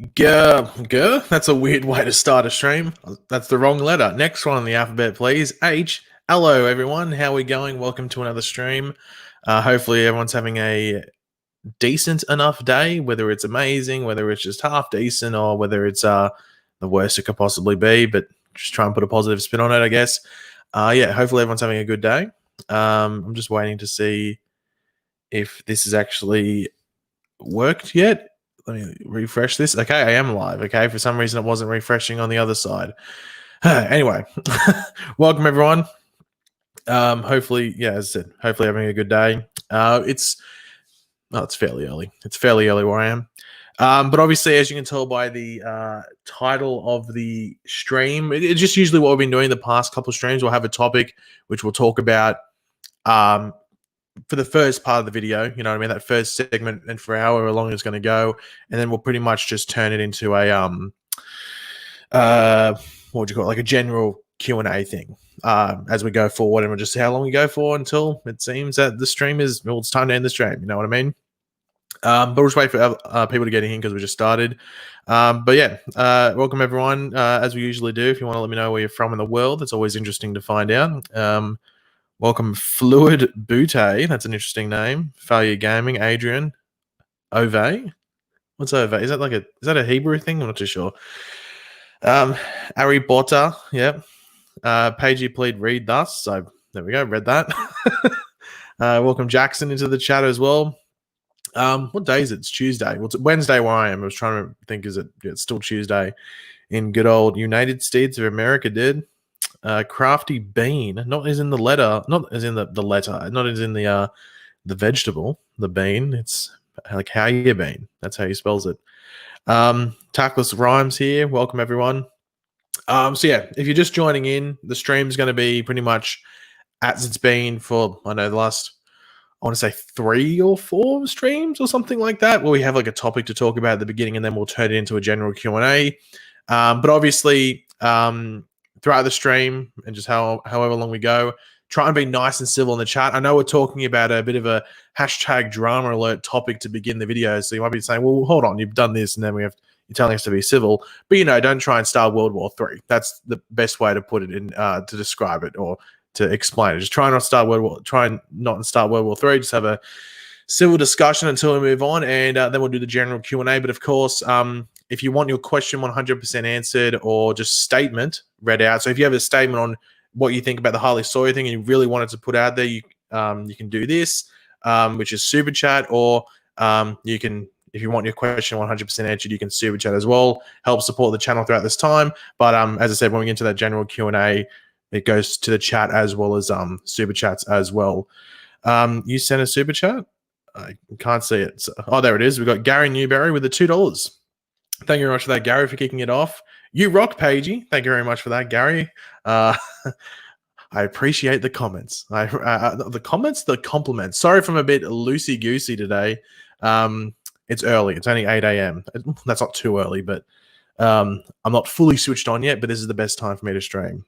Grr. That's a weird way to start a stream. That's the wrong letter. Next one on the alphabet, please. H. Hello, everyone. How are we going? Welcome to another stream. Hopefully, everyone's having a decent enough day, whether it's amazing, whether it's just half decent, or whether it's the worst it could possibly be, but just try and put a positive spin on it, I guess. Hopefully everyone's having a good day. I'm just waiting to see if this has actually worked yet. Let me refresh this. Okay, I am live. Okay, for some reason it wasn't refreshing on the other side. Anyway, welcome everyone. Hopefully, as I said, hopefully having a good day. It's fairly early. It's fairly early where I am. But obviously, as you can tell by the title of the stream, it's just usually what we've been doing the past couple of streams. We'll have a topic which we'll talk about for the first part of the video, you know what I mean? That first segment, and for however long it's going to go, and then we'll pretty much just turn it into a what would you call it? Like a general Q&A thing as we go forward, and we'll just see how long we go for until it seems that the stream is, well, it's time to end the stream, you know what I mean? But we'll just wait for people to get in because we just started. Welcome everyone. As we usually do, if you want to let me know where you're from in the world, it's always interesting to find out. Welcome, Fluid Butte. That's an interesting name. Failure Gaming, Adrian, Ove. What's Ove? Is that a Hebrew thing? I'm not too sure. Ari Botta, yep. Pagey, please read thus. So there we go. Read that. Welcome Jackson into the chat as well. What day is it? It's Tuesday. Well, it's Wednesday where I am. I was trying to think, it's still Tuesday in good old United States of America, dude. Crafty bean, not as in the letter, not as in the letter, not as in the vegetable, the bean. It's like how you been. That's how he spells it. Tackless Rhymes here. Welcome everyone. If you're just joining in, the stream's going to be pretty much as it's been for, I know, the last, I want to say 3 or 4 streams or something like that, where we have like a topic to talk about at the beginning, and then we'll turn it into a general Q&A. But obviously, throughout the stream and just however long we go, try and be nice and civil in the chat. I know we're talking about a bit of a hashtag drama alert topic to begin the video, so you might be saying, well, hold on, you've done this, and then you're telling us to be civil. But, don't try and start World War III. That's the best way to put it in, to describe it or to explain it. Just try not to start World War III. Just have a civil discussion until we move on, and then we'll do the general Q&A. But of course, if you want your question 100% answered or just statement read out, so if you have a statement on what you think about the Hartley Sawyer thing and you really wanted to put out there, you can do this, which is super chat, or you can, if you want your question 100% answered, you can super chat as well. Help support the channel throughout this time. But as I said, when we get into that general Q&A, it goes to the chat as well as super chats as well. You sent a super chat? I can't see it. Oh, there it is. We've got Gary Newberry with the $2. Thank you very much for that, Gary, for kicking it off. You rock, Pagey. Thank you very much for that, Gary. I appreciate the comments. The comments, the compliments. Sorry if I'm a bit loosey-goosey today. It's early. It's only 8 a.m. That's not too early, but I'm not fully switched on yet, but this is the best time for me to stream.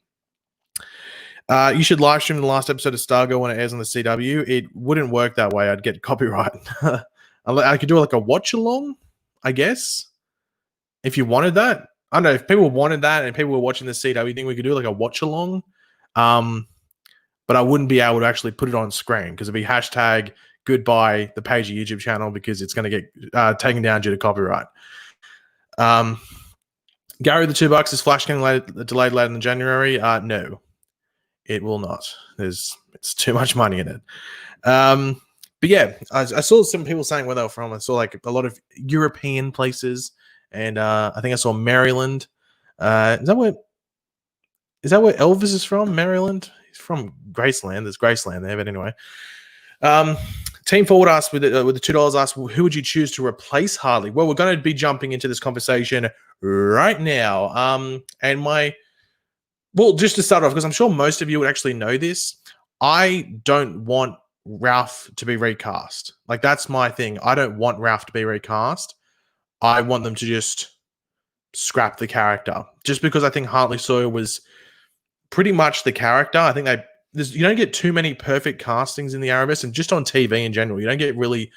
You should live stream the last episode of Stargirl when it airs on the CW. It wouldn't work that way. I'd get copyright. I could do like a watch-along, I guess. If you wanted that. I don't know, if people wanted that and people were watching the CW thing, we could do like a watch-along. But I wouldn't be able to actually put it on screen because it'd be hashtag goodbye the page of YouTube channel because it's going to get taken down due to copyright. Gary, the $2 is Flash getting delayed later in January? No. It will not. It's too much money in it. But yeah, I saw some people saying where they were from. I saw like a lot of European places, and I think I saw Maryland. Is that where Elvis is from? Maryland? He's from Graceland. There's Graceland there, but anyway. Team Forward asked with the $2 asked, who would you choose to replace Hartley? Well, we're going to be jumping into this conversation right now. Well, just to start off, because I'm sure most of you would actually know this, I don't want Ralph to be recast. Like, that's my thing. I don't want Ralph to be recast. I want them to just scrap the character. Just because I think Hartley Sawyer was pretty much the character. I think you don't get too many perfect castings in the Arrowverse, and just on TV in general. You don't get really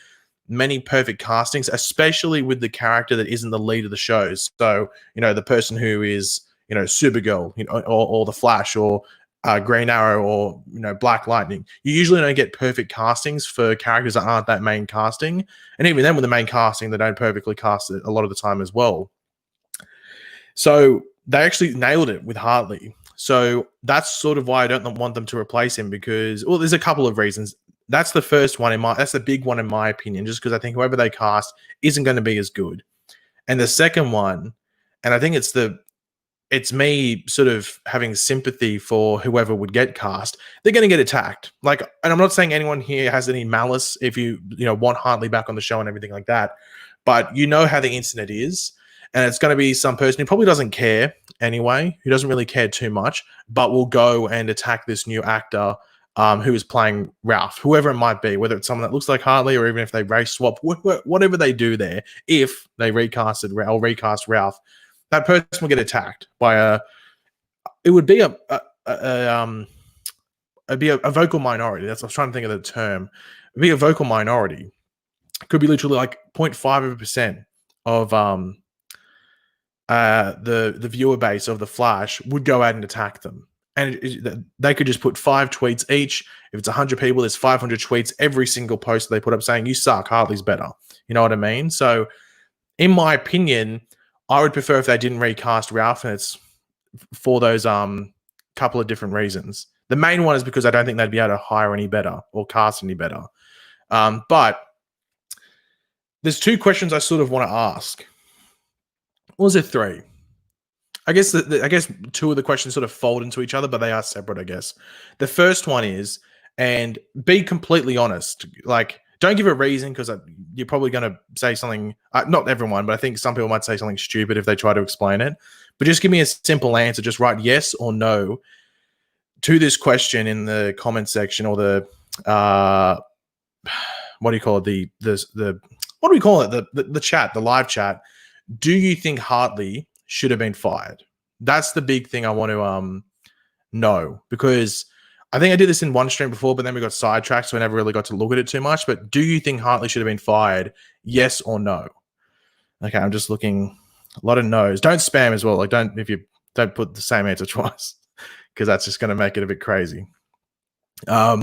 many perfect castings, especially with the character that isn't the lead of the shows. So, the person who is, Supergirl, or the Flash, or Green Arrow, or Black Lightning. You usually don't get perfect castings for characters that aren't that main casting, and even then with the main casting, they don't perfectly cast it a lot of the time as well. So they actually nailed it with Hartley. So that's sort of why I don't want them to replace him, because, well, there's a couple of reasons. That's the first one that's the big one in my opinion, just because I think whoever they cast isn't going to be as good. And the second one, and I think it's me sort of having sympathy for whoever would get cast, they're going to get attacked. And I'm not saying anyone here has any malice if you want Hartley back on the show and everything like that, but how the internet is. And it's going to be some person who probably doesn't care anyway, who doesn't really care too much, but will go and attack this new actor who is playing Ralph, whoever it might be, whether it's someone that looks like Hartley, or even if they race swap, whatever they do there, if they recast Ralph, that person will get attacked by it would be a vocal minority. I was trying to think of the term. It'd be a vocal minority. It could be literally like 0.5% of the viewer base of the Flash would go out and attack them, and they could just put 5 tweets each. If it's 100 people, there's 500 tweets every single post they put up saying you suck, Hartley's better. You know what I mean? So, in my opinion, I would prefer if they didn't recast Ralph, and it's for those couple of different reasons. The main one is because I don't think they'd be able to hire any better or cast any better. But there's 2 questions I sort of want to ask. Or was it 3? I guess I guess 2 of the questions sort of fold into each other, but they are separate, I guess. The first one is, and be completely honest, don't give a reason, because you're probably going to say something, not everyone, but I think some people might say something stupid if they try to explain it. But just give me a simple answer. Just write yes or no to this question in the comment section, or the, what do you call it? What do we call it? The chat, the live chat. Do you think Hartley should have been fired? That's the big thing I want to know, because I think I did this in one stream before, but then we got sidetracked, so I never really got to look at it too much. But do you think Hartley should have been fired? Yes or no? Okay, I'm just looking. A lot of no's. Don't spam as well. If you don't put the same answer twice, because that's just going to make it a bit crazy. I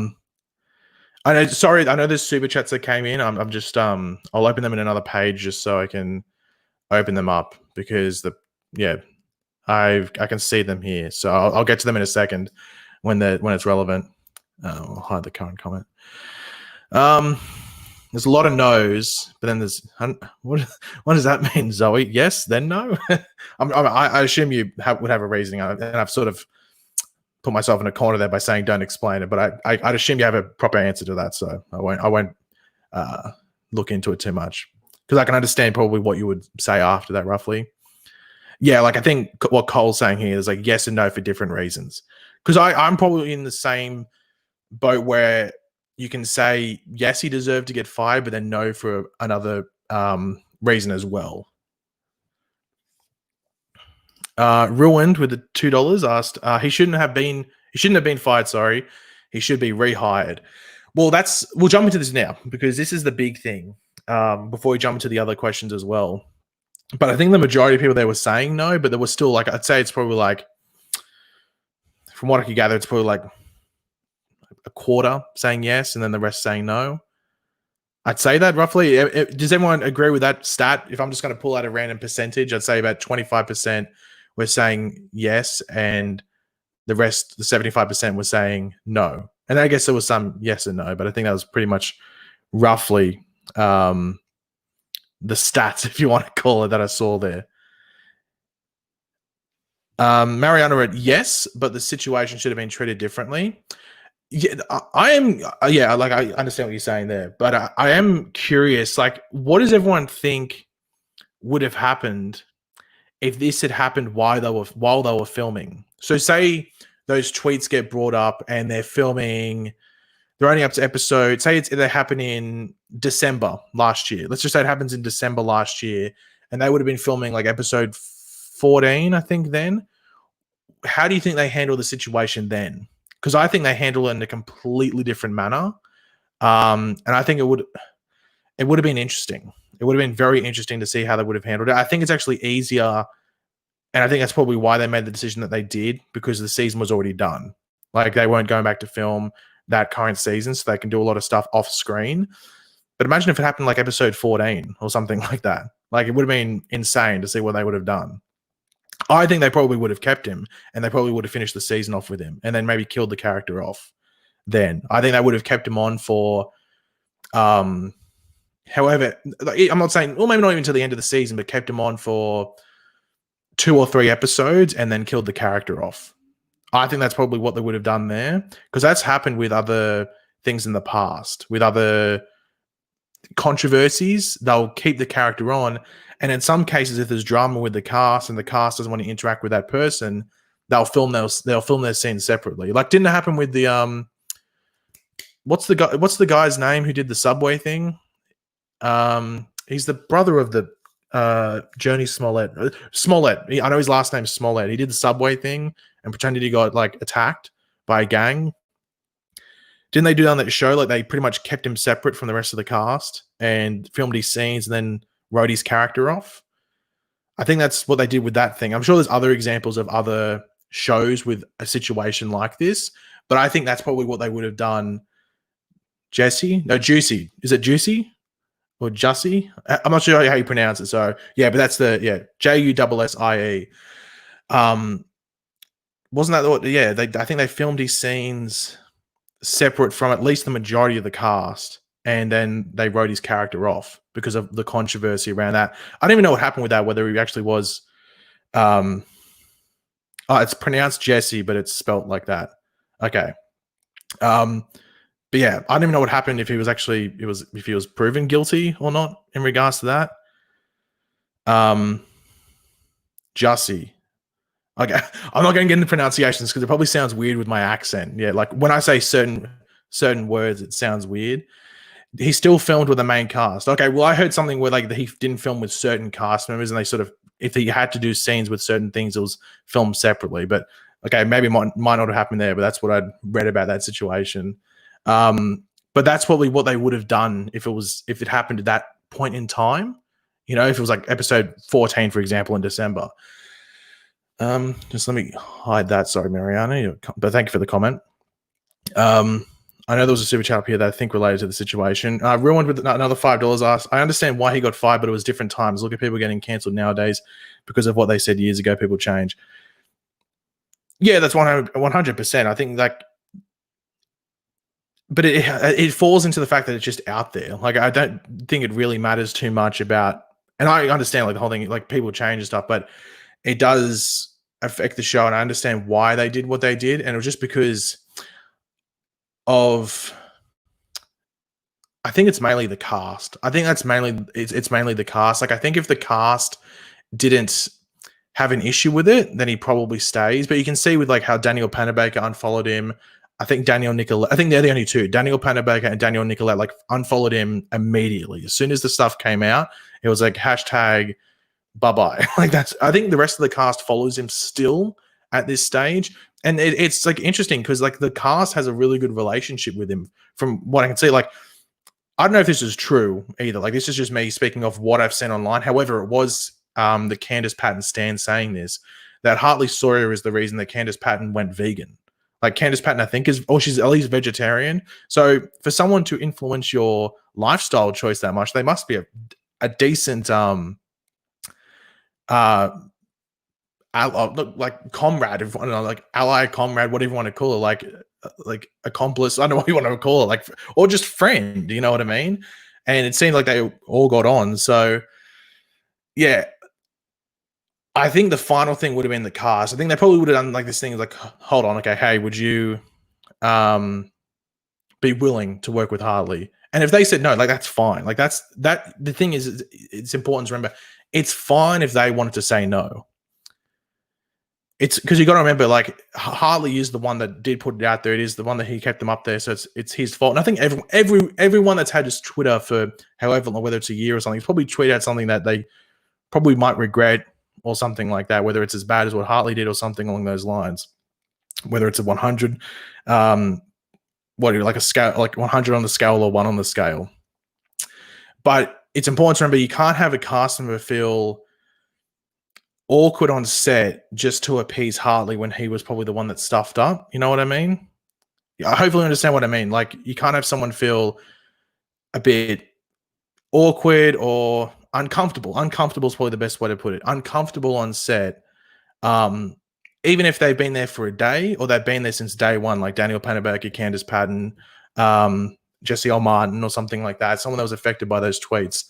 know there's super chats that came in. I'm just I'll open them in another page just so I can open them up, because I can see them here. So I'll get to them in a second when it's relevant. I'll hide the current comment. There's a lot of no's, but then there's what does that mean, Zoe? Yes, then no. I assume you would have a reasoning, and I've sort of put myself in a corner there by saying don't explain it. But I'd assume you have a proper answer to that, so I won't look into it too much, because I can understand probably what you would say after that, roughly. Yeah, I think what Cole's saying here is yes and no for different reasons. Because I'm probably in the same boat where you can say yes, he deserved to get fired, but then no for another reason as well. Ruined with the $2 asked, he shouldn't have been fired. Sorry, he should be rehired. Well, we'll jump into this now, because this is the big thing. Before we jump into the other questions as well, but I think the majority of people there were saying no, but there was still I'd say it's probably from what I could gather, it's probably a quarter saying yes, and then the rest saying no. I'd say that roughly. Does everyone agree with that stat? If I'm just going to pull out a random percentage, I'd say about 25% were saying yes, and the rest, the 75%, were saying no. And I guess there was some yes and no, but I think that was pretty much roughly the stats, if you want to call it, that I saw there. Mariana wrote yes, but the situation should have been treated differently. Yeah, I am. Yeah, I understand what you're saying there, but I am curious. What does everyone think would have happened if this had happened while they were filming? So, say those tweets get brought up and they're filming. They're only up to episode. Say they happen in December last year. Let's just say it happens in December last year, and they would have been filming episode 14, I think. Then, how do you think they handle the situation then? Because I think they handle it in a completely different manner, and I think it would have been interesting. It would have been very interesting to see how they would have handled it. I think it's actually easier, and I think that's probably why they made the decision that they did, because the season was already done. Like, they weren't going back to film that current season, so they can do a lot of stuff off screen. But imagine if it happened like episode 14 or something like that. Like, it would have been insane to see what they would have done. I think they probably would have kept him, and they probably would have finished the season off with him, and then maybe killed the character off. Then I think they would have kept him on for, however, I'm not saying, or maybe not even to the end of the season, but kept him on for 2 or 3 episodes and then killed the character off. I think that's probably what they would have done there, because that's happened with other things in the past, with other controversies. They'll keep the character on, and in some cases, if there's drama with the cast and the cast doesn't want to interact with that person, they'll film their scenes separately. Like, didn't it happen with the what's the guy's name who did the subway thing? He's the brother of the Journey Smollett. Smollett. I know his last name's Smollett. He did the subway thing and pretended he got like attacked by a gang. Didn't they do that on that show? Like, they pretty much kept him separate from the rest of the cast and filmed his scenes and then wrote his character off. I think that's what they did with that thing. I'm sure there's other examples of other shows with a situation like this, but I think that's probably what they would have done. Juicy? Is it Juicy? Or Jussie? I'm not sure how you pronounce it. So yeah, but that's the Jussie. Wasn't that what? Yeah, I think they filmed these scenes separate from at least the majority of the cast, and then they wrote his character off because of the controversy around that. I don't even know what happened with that. Whether he actually was, it's pronounced Jesse, but it's spelt like that. Okay. But yeah, I don't even know what happened, if he was actually if he was proven guilty or not in regards to that. Jussie. Okay, I'm not going to get into pronunciations because it probably sounds weird with my accent. Yeah, like when I say certain words, it sounds weird. He still filmed with the main cast. Okay, well, I heard something where like he didn't film with certain cast members, and they sort of, if he had to do scenes with certain things, it was filmed separately. But okay, maybe it might not have happened there, but that's what I'd read about that situation. But that's probably what they would have done if it happened at that point in time. You know, if it was like episode 14, for example, in December. Just let me hide that. Sorry, Mariana, but thank you for the comment. I know there was a super chat up here that I think related to the situation. Ruined with another $5 asked, I understand why he got fired, but it was different times. Look at people getting cancelled nowadays because of what they said years ago. People change. Yeah, that's 100%. I think like, but it falls into the fact that it's just out there. Like, I don't think it really matters too much about, and I understand like the whole thing, like people change and stuff, but it does affect the show, and I understand why they did what they did, and it was just because of, I think it's mainly the cast. I think that's mainly it's mainly the cast. Like, I think if the cast didn't have an issue with it, then he probably stays. But you can see with like how Daniel Panabaker unfollowed him. I think Daniel Nicolette, I think they're the only two. Daniel Panabaker and Daniel Nicolette like unfollowed him immediately. As soon as the stuff came out, it was like hashtag bye-bye. Like, that's, I think the rest of the cast follows him still at this stage. And it's like interesting because like the cast has a really good relationship with him from what I can see. Like, I don't know if this is true either. Like, this is just me speaking of what I've seen online. However, it was the Candace Patton stan saying this, that Hartley Sawyer is the reason that Candace Patton went vegan. Like, Candace Patton, I think, she's at least vegetarian. So for someone to influence your lifestyle choice that much, they must be a decent like comrade, if, I don't know, like ally, comrade, whatever you want to call it, like accomplice, I don't know what you want to call it, like, or just friend, you know what I mean? And it seemed like they all got on. So yeah, I think the final thing would have been the cast. I think they probably would have done like this thing, like, hold on, okay, hey, would you be willing to work with Hartley? And if they said no, like, that's fine. Like, the thing is, it's important to remember, it's fine if they wanted to say no. It's because you got to remember, like, Hartley is the one that did put it out there. It is the one that he kept them up there, so it's his fault. And I think everyone that's had his Twitter for however long, whether it's a year or something, he's probably tweeted out something that they probably might regret or something like that. Whether it's as bad as what Hartley did or something along those lines. Whether it's a 100, like a scale, like 100 on the scale or 1 on the scale. But it's important to remember you can't have a cast member feel awkward on set just to appease Hartley when he was probably the one that stuffed up. You know what I mean? Hopefully you understand what I mean. Like, you can't have someone feel a bit awkward or uncomfortable. Uncomfortable is probably the best way to put it. Uncomfortable on set. Even if they've been there for a day or they've been there since day one, like Daniel Panabaker, Candice Patton, Jesse L. Martin or something like that, someone that was affected by those tweets.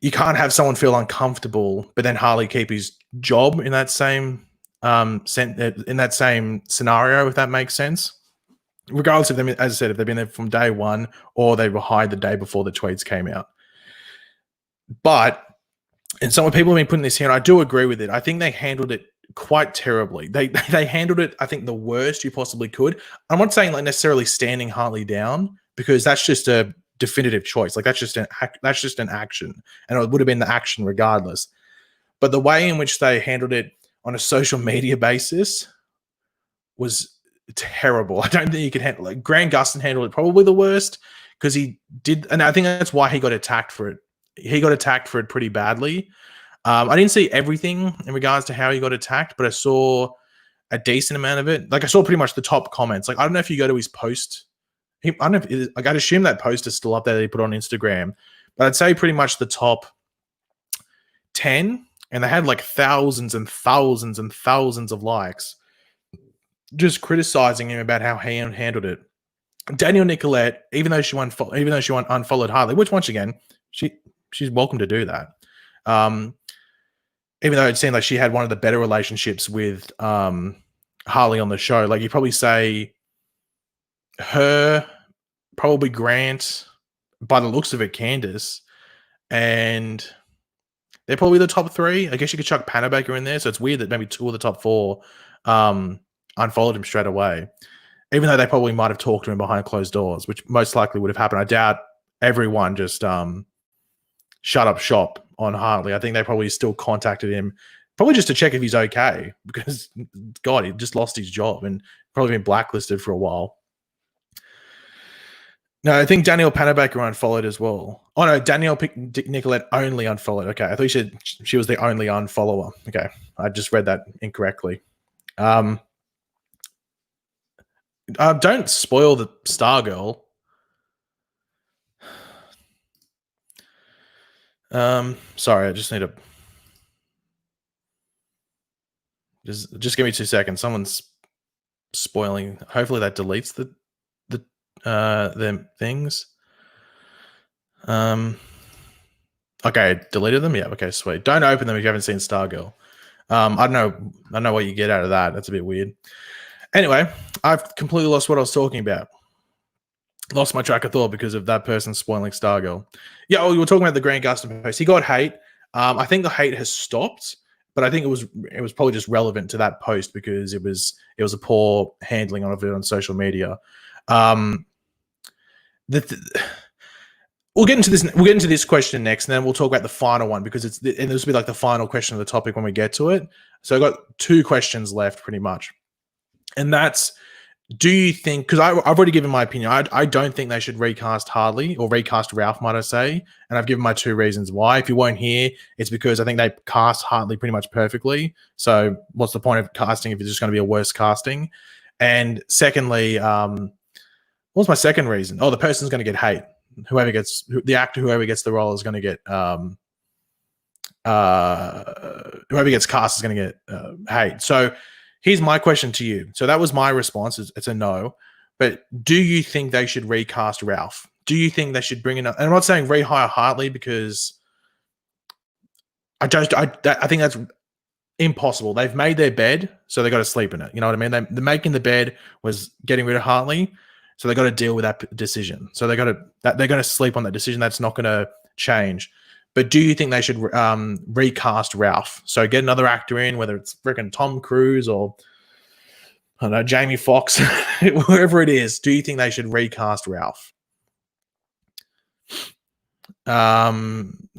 You can't have someone feel uncomfortable, but then Hartley keep his job in that same scenario, if that makes sense. Regardless of them, as I said, if they've been there from day one or they were hired the day before the tweets came out. But, and some people have been putting this here, and I do agree with it. I think they handled it quite terribly. They handled it, I think, the worst you possibly could. I'm not saying like necessarily standing Hartley down, because that's just a definitive choice. Like, that's just an action, and it would have been the action regardless. But the way in which they handled it on a social media basis was terrible. I don't think you could handle it. Like, Grant Gustin handled it probably the worst, because he did, and I think that's why he got attacked for it. He got attacked for it pretty badly. I didn't see everything in regards to how he got attacked, but I saw a decent amount of it. Like, I saw pretty much the top comments. Like, I don't know if you go to his post. I don't know if like, I'd assume that post is still up there that he put on Instagram, but I'd say pretty much the top 10, and they had like thousands and thousands and thousands of likes, just criticizing him about how he handled it. Danielle Nicolette, even though she unfollowed Hartley, which once again, she's welcome to do that. Even though it seemed like she had one of the better relationships with Hartley on the show. Like, you probably say her, probably Grant, by the looks of it, Candice, and they're probably the top 3. I guess you could chuck Panabaker in there, so it's weird that maybe 2 of the top 4 unfollowed him straight away, even though they probably might have talked to him behind closed doors, which most likely would have happened. I doubt everyone just shut up shop on Hartley. I think they probably still contacted him, probably just to check if he's okay, because, God, he just lost his job and probably been blacklisted for a while. No, I think Danielle Panabaker unfollowed as well. Oh, no, Danielle Nicolette only unfollowed. Okay, I thought you said she was the only unfollower. Okay, I just read that incorrectly. Don't spoil the Stargirl. Sorry, I just need to just give me 2 seconds. Someone's spoiling. Hopefully that deletes them things. Okay, deleted them. Yeah. Okay, sweet. Don't open them if you haven't seen Stargirl. I don't know what you get out of that. That's a bit weird. Anyway, I've completely lost what I was talking about. Lost my track of thought because of that person spoiling Stargirl. Yeah, we were talking about the Grant Gustin post. He got hate. I think the hate has stopped, but I think it was probably just relevant to that post because it was a poor handling of it on social media. We'll get into this. We'll get into this question next, and then we'll talk about the final one because and this will be like the final question of the topic when we get to it. So I've got 2 questions left, pretty much, and that's: do you think? Because I've already given my opinion. I don't think they should recast Hartley or recast Ralph, might I say? And I've given my 2 reasons why. If you weren't here, it's because I think they cast Hartley pretty much perfectly. So what's the point of casting if it's just going to be a worse casting? And secondly, what's my second reason? Oh, the person's going to get hate. Whoever gets the role is going to get whoever gets cast is going to get hate. So here's my question to you. So that was my response. It's a no. But do you think they should recast Ralph? Do you think they should bring in? And I'm not saying rehire Hartley because I think that's impossible. They've made their bed, so they got to sleep in it. You know what I mean? The making the bed was getting rid of Hartley. So they got to deal with that decision. So they're going to sleep on that decision. That's not going to change. But do you think they should recast Ralph? So get another actor in, whether it's freaking Tom Cruise or I don't know, Jamie Foxx, whoever it is. Do you think they should recast Ralph? There's a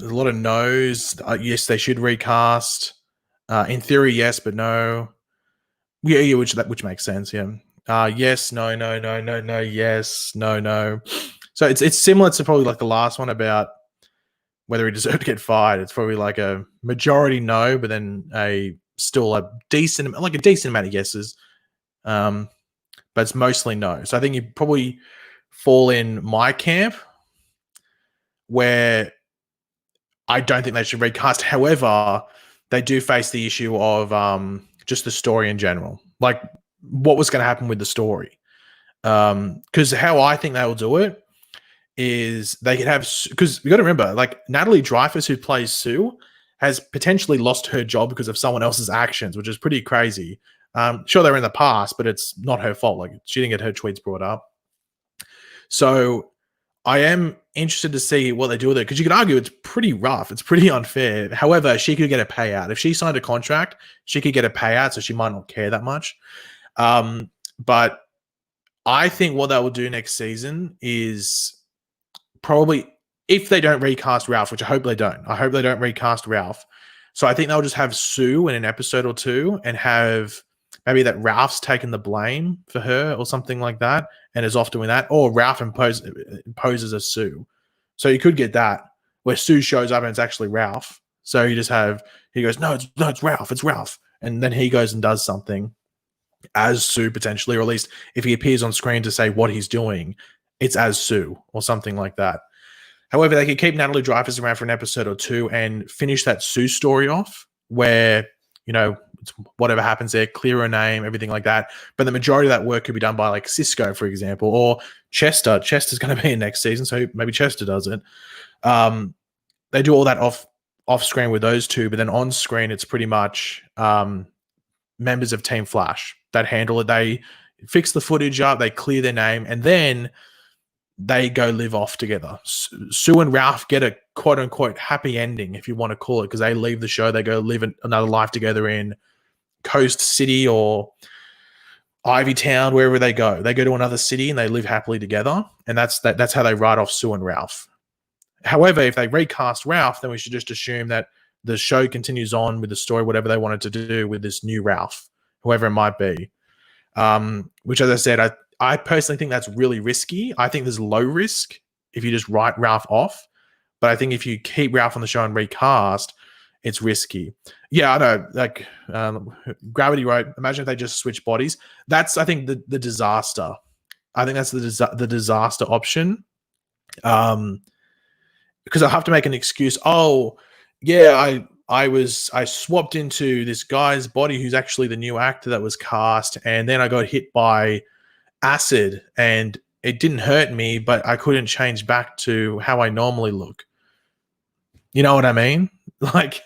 lot of no's. Yes, they should recast. In theory, yes, but no. Yeah, which makes sense. Yeah. Yes, no, yes, no. So it's similar to probably like the last one about whether he deserved to get fired. It's probably like a majority no, but then a decent amount of yeses. But it's mostly no. So I think you probably fall in my camp where I don't think they should recast. However, they do face the issue of just the story in general. Like what was going to happen with the story. Because how I think they will do it is they could have, because you got to remember, like Natalie Dreyfus, who plays Sue, has potentially lost her job because of someone else's actions, which is pretty crazy. Sure, they're in the past, but it's not her fault. Like she didn't get her tweets brought up. So I am interested to see what they do with it, because you could argue it's pretty rough. It's pretty unfair. However, she could get a payout. If she signed a contract, she could get a payout, so she might not care that much. But I think what they will do next season is probably, if they don't recast Ralph, which I hope they don't. I hope they don't recast Ralph. So I think they'll just have Sue in an episode or two and have maybe that Ralph's taken the blame for her or something like that and is off doing that. Or Ralph imposes as Sue. So you could get that where Sue shows up and it's actually Ralph. So you just have, he goes, no, it's Ralph. It's Ralph. And then he goes and does something as Sue potentially, or at least if he appears on screen to say what he's doing, it's as Sue or something like that. However, they could keep Natalie Dreyfus around for an episode or two and finish that Sue story off where, you know, whatever happens there, clear her name, everything like that. But the majority of that work could be done by like Cisco, for example, or Chester. Chester's going to be in next season, so maybe Chester does it. They do all that off screen with those two, but then on screen, it's pretty much members of Team Flash that handle it. They fix the footage up, they clear their name, and then they go live off together. Sue and Ralph get a quote-unquote happy ending, if you want to call it, because they leave the show, they go live another life together in Coast City or Ivy Town, wherever they go. They go to another city and they live happily together, and that's how they write off Sue and Ralph. However, if they recast Ralph, then we should just assume that the show continues on with the story, whatever they wanted to do with this new Ralph, whoever it might be. Which, as I said, I personally think that's really risky. I think there's low risk if you just write Ralph off. But I think if you keep Ralph on the show and recast, it's risky. Yeah, I know. Like Gravity wrote, imagine if they just switch bodies. That's, I think, the disaster. I think that's the disaster option. Because I'll have to make an excuse. Oh, yeah, I swapped into this guy's body who's actually the new actor that was cast, and then I got hit by acid and it didn't hurt me, but I couldn't change back to how I normally look. You know what I mean? Like,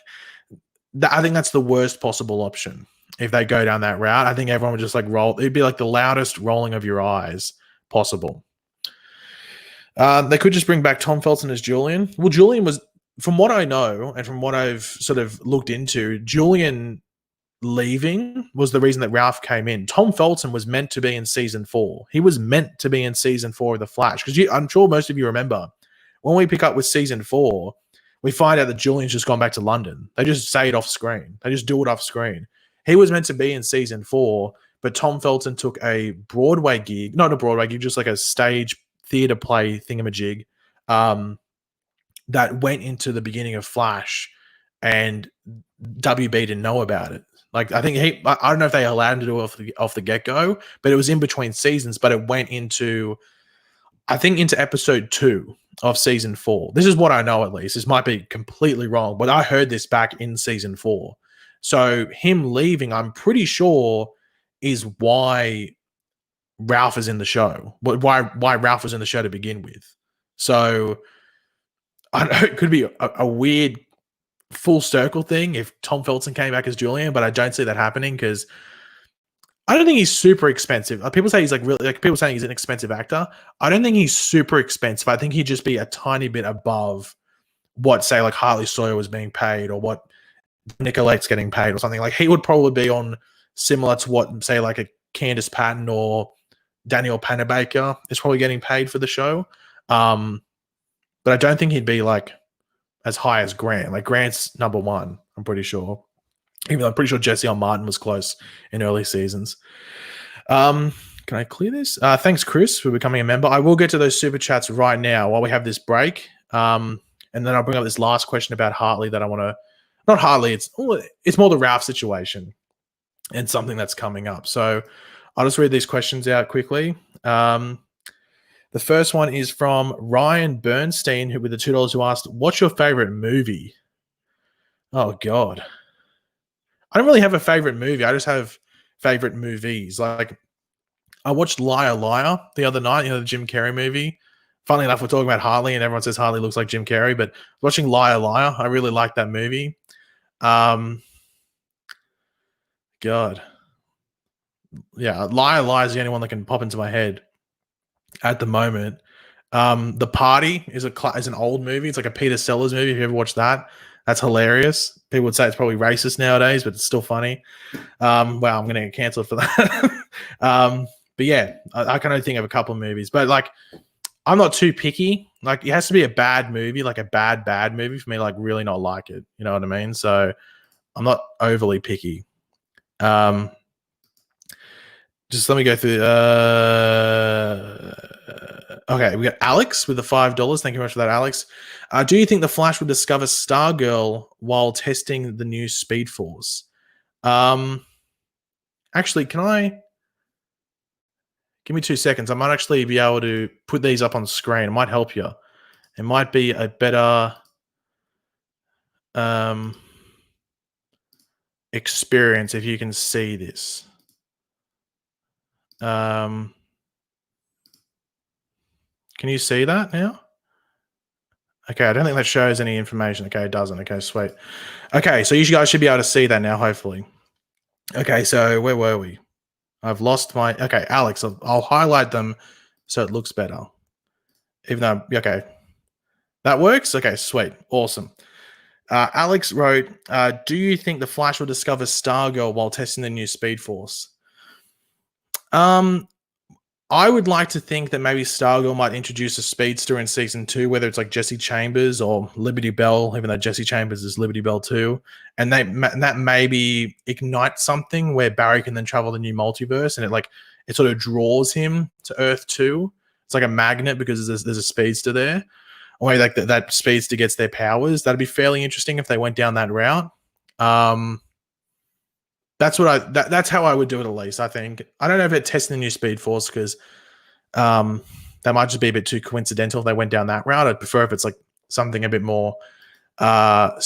I think that's the worst possible option. If they go down that route, I think everyone would just like roll. It'd be like the loudest rolling of your eyes possible. They could just bring back Tom Felton as Julian. Well, Julian was, from what I know and from what I've sort of looked into, Julian leaving was the reason that Ralph came in. Tom Felton was meant to be in season 4. He was meant to be in season 4 of The Flash. Because I'm sure most of you remember, when we pick up with season 4, we find out that Julian's just gone back to London. They just say it off screen. They just do it off screen. He was meant to be in season 4, but Tom Felton took a Broadway gig, not a Broadway gig, just like a stage theater play thingamajig, that went into the beginning of Flash, and WB didn't know about it. Like, I think I don't know if they allowed him to do it off the get-go, but it was in between seasons, but it went into, I think, into episode 2 of season 4. This is what I know, at least. This might be completely wrong, but I heard this back in season 4. So him leaving, I'm pretty sure, is why Ralph is in the show. Why Ralph was in the show to begin with. So I know it could be a weird full circle thing if Tom Felton came back as Julian, but I don't see that happening because I don't think he's super expensive. People say he's like really, like people saying he's an expensive actor. I don't think he's super expensive. I think he'd just be a tiny bit above what, say, like Hartley Sawyer was being paid, or what Nicolette's getting paid, or something. Like, he would probably be on similar to what, say, like a Candace Patton or Daniel Panabaker is probably getting paid for the show. But I don't think he'd be like as high as Grant. Like, Grant's number 1, I'm pretty sure. Even though I'm pretty sure Jesse L. Martin was close in early seasons. Going Can I clear this? Thanks, Chris, for becoming a member. I will get to those super chats right now while we have this break. And then I'll bring up this last question about Hartley that I want to. Not Hartley. It's more the Ralph situation and something that's coming up. So I'll just read these questions out quickly. The first one is from Ryan Bernstein, who with the $2 who asked, "What's your favorite movie?" Oh God, I don't really have a favorite movie. I just have favorite movies. Like I watched Liar Liar the other night. The Jim Carrey movie. Funnily enough, we're talking about Hartley, and everyone says Hartley looks like Jim Carrey. But watching Liar Liar, I really like that movie. God, yeah, Liar Liar is the only one that can pop into my head at the moment. The Party is an old movie. It's like a Peter Sellers movie. If you ever watched that, that's hilarious. People would say it's probably racist nowadays, but it's still funny. Wow, I'm going to get cancelled for that. But yeah, I can only think of a couple of movies. But like, I'm not too picky. Like, it has to be a bad movie, like a bad movie for me, like really not like it. You know what I mean? So I'm not overly picky. Just let me go through. Okay, we got Alex with the $5. Thank you very much for that, Alex. Do you think the Flash will discover Stargirl while testing the new Speed Force? Actually, can I give me 2 seconds? I might actually be able to put these up on screen. It might help you. It might be a better experience if you can see this. Can you see that now? Okay, I don't think that shows any information. Okay, it doesn't. Okay, sweet. Okay, so you guys should be able to see that now, hopefully. Okay, so where were we? I've lost my... Okay, Alex, I'll highlight them so it looks better. Even though... Okay. That works? Okay, sweet. Awesome. Alex wrote, do you think the Flash will discover Stargirl while testing the new Speed Force? I would like to think that maybe Stargirl might introduce a speedster in season 2, whether it's like Jesse Chambers or Liberty Bell, even though Jesse Chambers is Liberty Bell too. And that maybe ignites something where Barry can then travel the new multiverse, and it sort of draws him to Earth 2. It's like a magnet because there's a speedster there. Or maybe like that speedster gets their powers. That'd be fairly interesting if they went down that route. That's how I would do it, at least, I think. I don't know if it's testing the new Speed Force because that might just be a bit too coincidental if they went down that route. I'd prefer if it's like something a bit more, I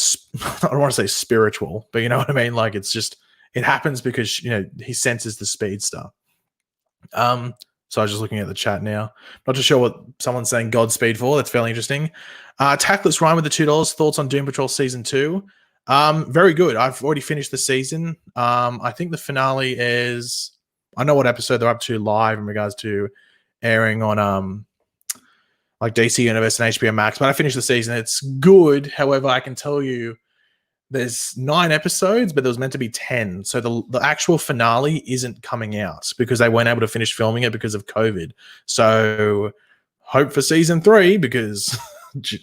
don't want to say spiritual, but you know what I mean? Like, it's just, it happens because, he senses the speedster. So I was just looking at the chat now. Not too sure what someone's saying Godspeed for. That's fairly interesting. Tactless Ryan with the $2. Thoughts on Doom Patrol Season 2? Very good. I've already finished the season. I think the finale is... I know what episode they're up to live in regards to airing on like DC Universe and HBO Max, but I finished the season. It's good. However, I can tell you there's 9 episodes, but there was meant to be 10. So the actual finale isn't coming out because they weren't able to finish filming it because of COVID. So hope for season 3 because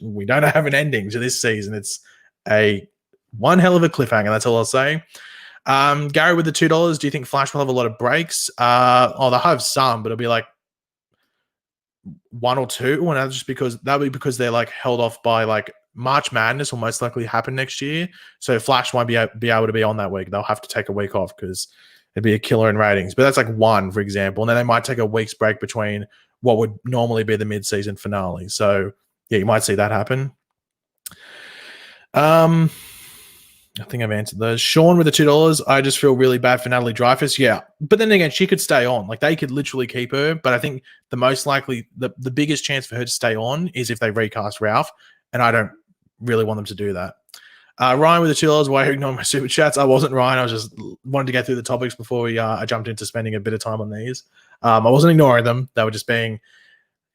we don't have an ending to this season. It's one hell of a cliffhanger. That's all I'll say. Gary with the $2. Do you think Flash will have a lot of breaks? They'll have some, but it'll be like 1 or 2, and that'll be because they're like held off by like March Madness will most likely happen next year. So Flash won't be able to be on that week. They'll have to take a week off because it'd be a killer in ratings. But that's like 1, for example, and then they might take a week's break between what would normally be the mid-season finale. So yeah, you might see that happen. I think I've answered those. Sean with the $2. I just feel really bad for Natalie Dreyfus. Yeah. But then again, she could stay on. Like, they could literally keep her. But I think the most likely, the biggest chance for her to stay on is if they recast Ralph. And I don't really want them to do that. Ryan with the $2. Why are you ignoring my super chats? I wasn't Ryan. I was just wanted to get through the topics before I jumped into spending a bit of time on these. I wasn't ignoring them. They were just being,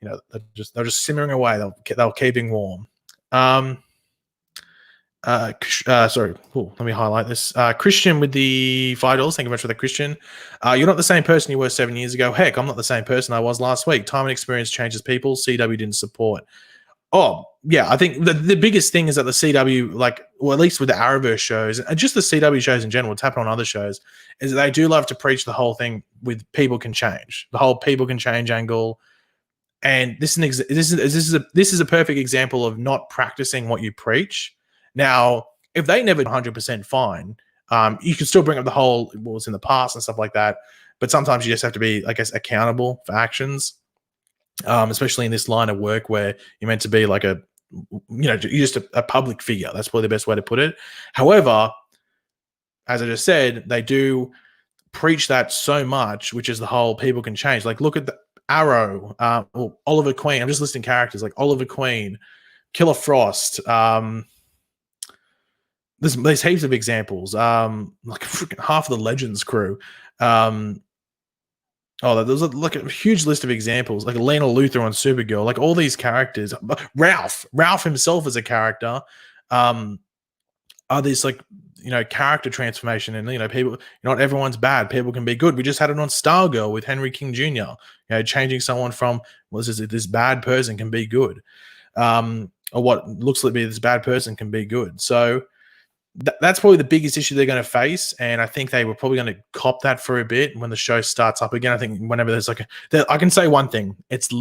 they're just simmering away. They were keeping warm. Sorry. Ooh, let me highlight this. Christian with the $5. Thank you very much for that, Christian. You're not the same person you were 7 years ago. Heck, I'm not the same person I was last week. Time and experience changes people. CW didn't support. Oh, yeah. I think the biggest thing is that the CW, like, or at least with the Arrowverse shows, and just the CW shows in general, it's happened on other shows, is that they do love to preach the whole thing with people can change, the whole people can change angle. And this is a perfect example of not practicing what you preach. Now, if they never 100% fine, you can still bring up the whole what was in the past and stuff like that. But sometimes you just have to be, I guess, accountable for actions, especially in this line of work where you're meant to be like you're just a public figure. That's probably the best way to put it. However, as I just said, they do preach that so much, which is the whole people can change. Like, look at the Arrow, or Oliver Queen. I'm just listing characters like Oliver Queen, Killer Frost. There's heaps of examples. Like half of the Legends crew. There's like a huge list of examples, like Lena Luthor on Supergirl, like all these characters. Ralph himself as a character, are these like character transformation, and people. Not everyone's bad. People can be good. We just had it on Stargirl with Henry King Jr. Changing someone from this bad person can be good, or what looks like this bad person can be good. So that's probably the biggest issue they're going to face, and I think they were probably going to cop that for a bit when the show starts up again. I think whenever there's I can say one thing: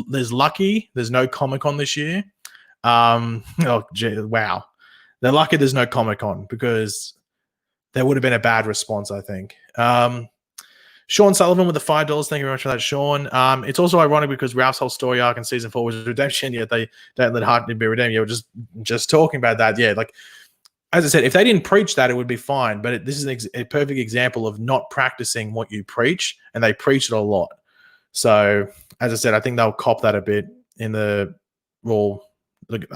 there's lucky there's no Comic-Con this year. Oh gee, wow, they're lucky there's no Comic-Con because there would have been a bad response, I think. Sean Sullivan with the $5. Thank you very much for that, Sean. It's also ironic because Ralph's whole story arc in season 4 was redemption, yet they don't let Hartley be redeemed. You were just talking about that, yeah, like. As I said, if they didn't preach that, it would be fine. But this is a perfect example of not practicing what you preach, and they preach it a lot. So, as I said, I think they'll cop that a bit at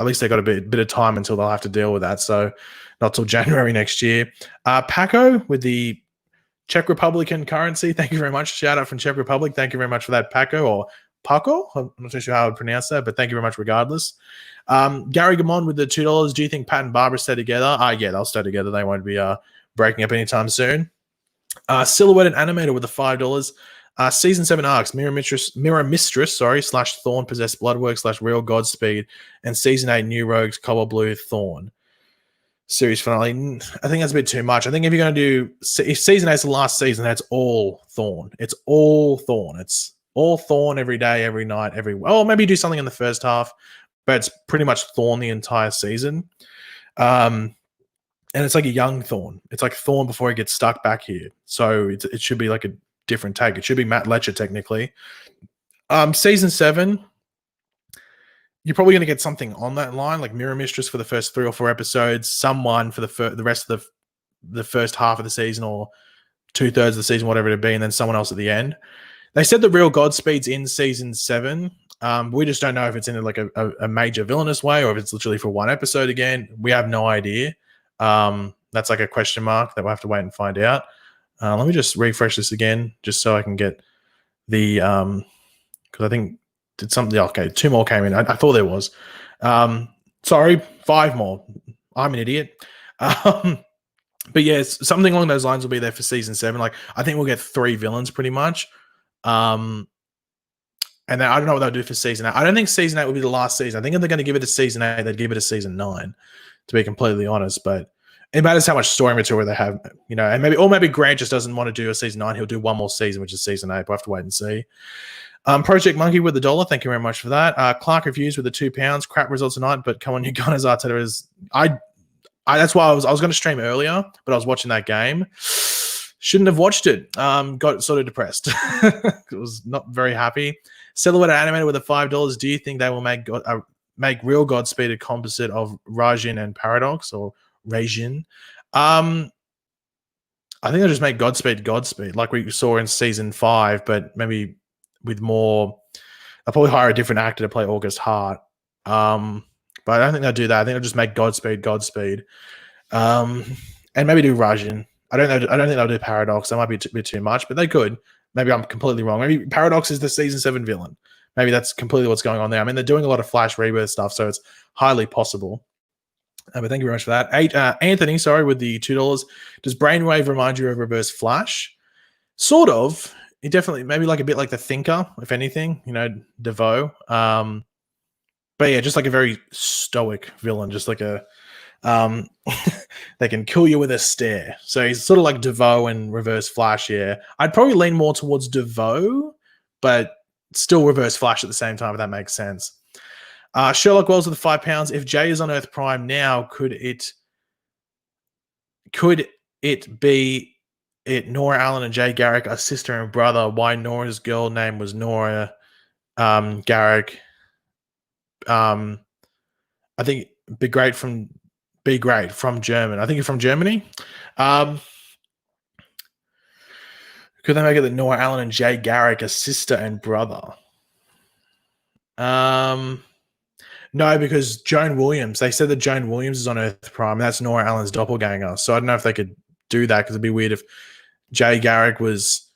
least they got a bit of time until they'll have to deal with that. So, not till January next year. Paco with the Czech Republican currency. Thank you very much. Shout out from Czech Republic. Thank you very much for that, Paco, or Paco. I'm not too sure how I would pronounce that, but thank you very much regardless. Gary Gamon with the $2. Do you think Pat and Barbara stay together? Yeah, they'll stay together. They won't be breaking up anytime soon. Silhouetted Animator with the $5. Season 7 arcs, Mirror Mistress, / Thorn Possessed Bloodwork / Real Godspeed, and Season 8 New Rogues, Cobalt Blue, Thorn. Series finale. I think that's a bit too much. I think if you're going to do, if Season 8 is the last season, that's all Thorn. It's all Thorn. It's all Thorn every day, every night, maybe do something in the first half, but it's pretty much Thorn the entire season. And it's like a young Thorn. It's like Thorn before he gets stuck back here. So it should be like a different take. It should be Matt Letcher, technically. Season 7, you're probably going to get something on that line, like Mirror Mistress for the first 3 or 4 episodes, someone for the rest of the first half of the season or 2/3 of the season, whatever it be, and then someone else at the end. They said the Real Godspeed's in Season 7. We just don't know if it's in like a major villainous way or if it's literally for one episode again. We have no idea. That's like a question mark that we'll have to wait and find out. Let me just refresh this again just so I can get the because I think did something. Okay, 2 more came in. I thought there was. Sorry, 5 more. I'm an idiot. But yes, something along those lines will be there for Season 7. Like, I think we'll get 3 villains pretty much. And then I don't know what they'll do for Season 8. I don't think Season 8 will be the last season. I think if they're going to give it to Season 8, they'd give it to Season 9, to be completely honest. But it matters how much story material they have, and maybe Grant just doesn't want to do a Season 9. He'll do one more season, which is Season 8. We'll have to wait and see. Project Monkey with the $1. Thank you very much for that. Clark Reviews with the £2. Crap results tonight, but come on, you Gunners. Arteta is... that's why I was going to stream earlier, but I was watching that game. Shouldn't have watched it. Got sort of depressed. It was not very happy. Silhouette Animated with the $5. Do you think they will make Real Godspeed a composite of Rajin and Paradox or Rajin? I think they'll just make Godspeed like we saw in Season 5, but maybe with more. They'll probably hire a different actor to play August Hart. But I don't think they'll do that. I think they'll just make Godspeed. And maybe do Rajin. I don't know. I don't think they'll do Paradox. That might be a bit too much, but they could. Maybe I'm completely wrong. Maybe Paradox is the Season 7 villain. Maybe that's completely what's going on there. I mean, they're doing a lot of Flash Rebirth stuff, so it's highly possible. But thank you very much for that. Anthony, with the $2. Does Brainwave remind you of Reverse Flash? Sort of. It definitely, maybe like a bit like the Thinker, if anything. DeVoe. But yeah, just like a very stoic villain, just like a they can kill you with a stare. So he's sort of like DeVoe and Reverse Flash here. I'd probably lean more towards DeVoe, but still Reverse Flash at the same time, if that makes sense. Sherlock Wells with the £5. If Jay is on Earth Prime now, could it be Nora Allen and Jay Garrick are sister and brother? Why Nora's girl name was Nora Garrick? I think Be Great from German. I think it's from Germany. Could they make it that Nora Allen and Jay Garrick are sister and brother? No, because Joan Williams, they said that Joan Williams is on Earth Prime, and that's Nora Allen's doppelganger. So I don't know if they could do that, because it'd be weird if Jay Garrick was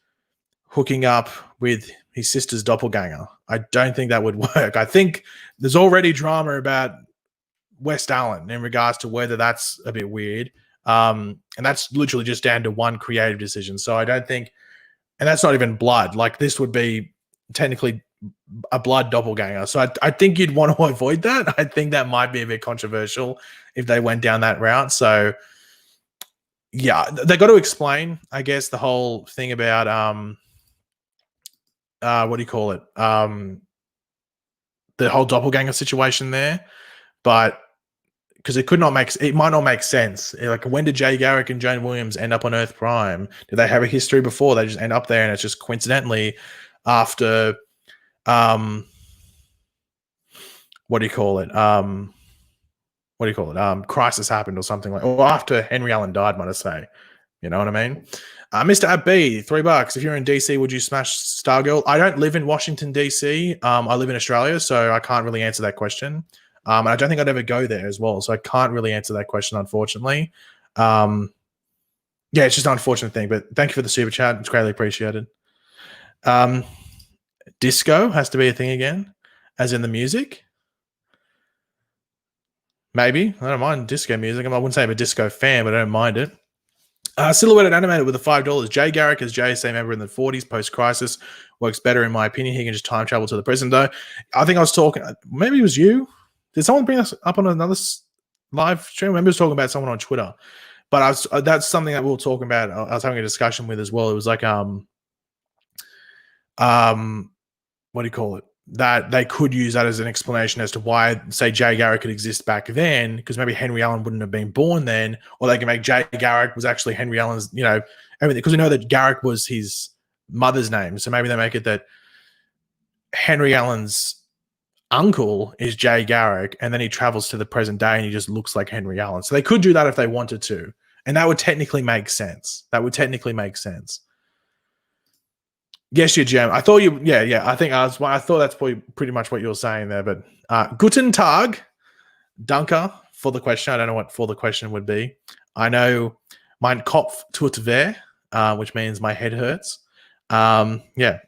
hooking up with his sister's doppelganger. I don't think that would work. I think there's already drama about West Allen in regards to whether that's a bit weird. And that's literally just down to one creative decision. So I don't think, and that's not even blood. Like, this would be technically a blood doppelganger. So I think you'd want to avoid that. I think that might be a bit controversial if they went down that route. So yeah, they got to explain, I guess, the whole thing about what do you call it? The whole doppelganger situation there. But because it might not make sense. Like, when did Jay Garrick and Joan Williams end up on Earth Prime? Did they have a history before? They just end up there, and it's just coincidentally after what do you call it? Crisis happened or something like, or after Henry Allen died, might I say. You know what I mean? Mr. Abby, $3. If you're in DC, would you smash Stargirl? I don't live in Washington, DC. I live in Australia, so I can't really answer that question. And I don't think I'd ever go there as well, so I can't really answer that question, unfortunately. Yeah, it's just an unfortunate thing, but thank you for the super chat. It's greatly appreciated. Disco has to be a thing again, as in the music. Maybe. I don't mind disco music. I wouldn't say I'm a disco fan, but I don't mind it. Silhouetted Animated with the $5. Jay Garrick as JSA member in the 40s post-crisis works better, in my opinion. He can just time travel to the present, though. I think I was talking, maybe it was you. Did someone bring us up on another live stream? I remember talking about someone on Twitter, but that's something that we were talking about. I was having a discussion with as well. It was like, what do you call it? That they could use that as an explanation as to why, say, Jay Garrick could exist back then, because maybe Henry Allen wouldn't have been born then, or they can make Jay Garrick was actually Henry Allen's, everything, because we know that Garrick was his mother's name. So maybe they make it that Henry Allen's uncle is Jay Garrick, and then he travels to the present day and he just looks like Henry Allen. So they could do that if they wanted to, and that would technically make sense. Yes, you Jam. I thought you, yeah. I thought that's pretty much what you were saying there. But Guten Tag, Danke for the question. I don't know what for the question would be. I know mein Kopf tut weh, which means my head hurts. Yeah.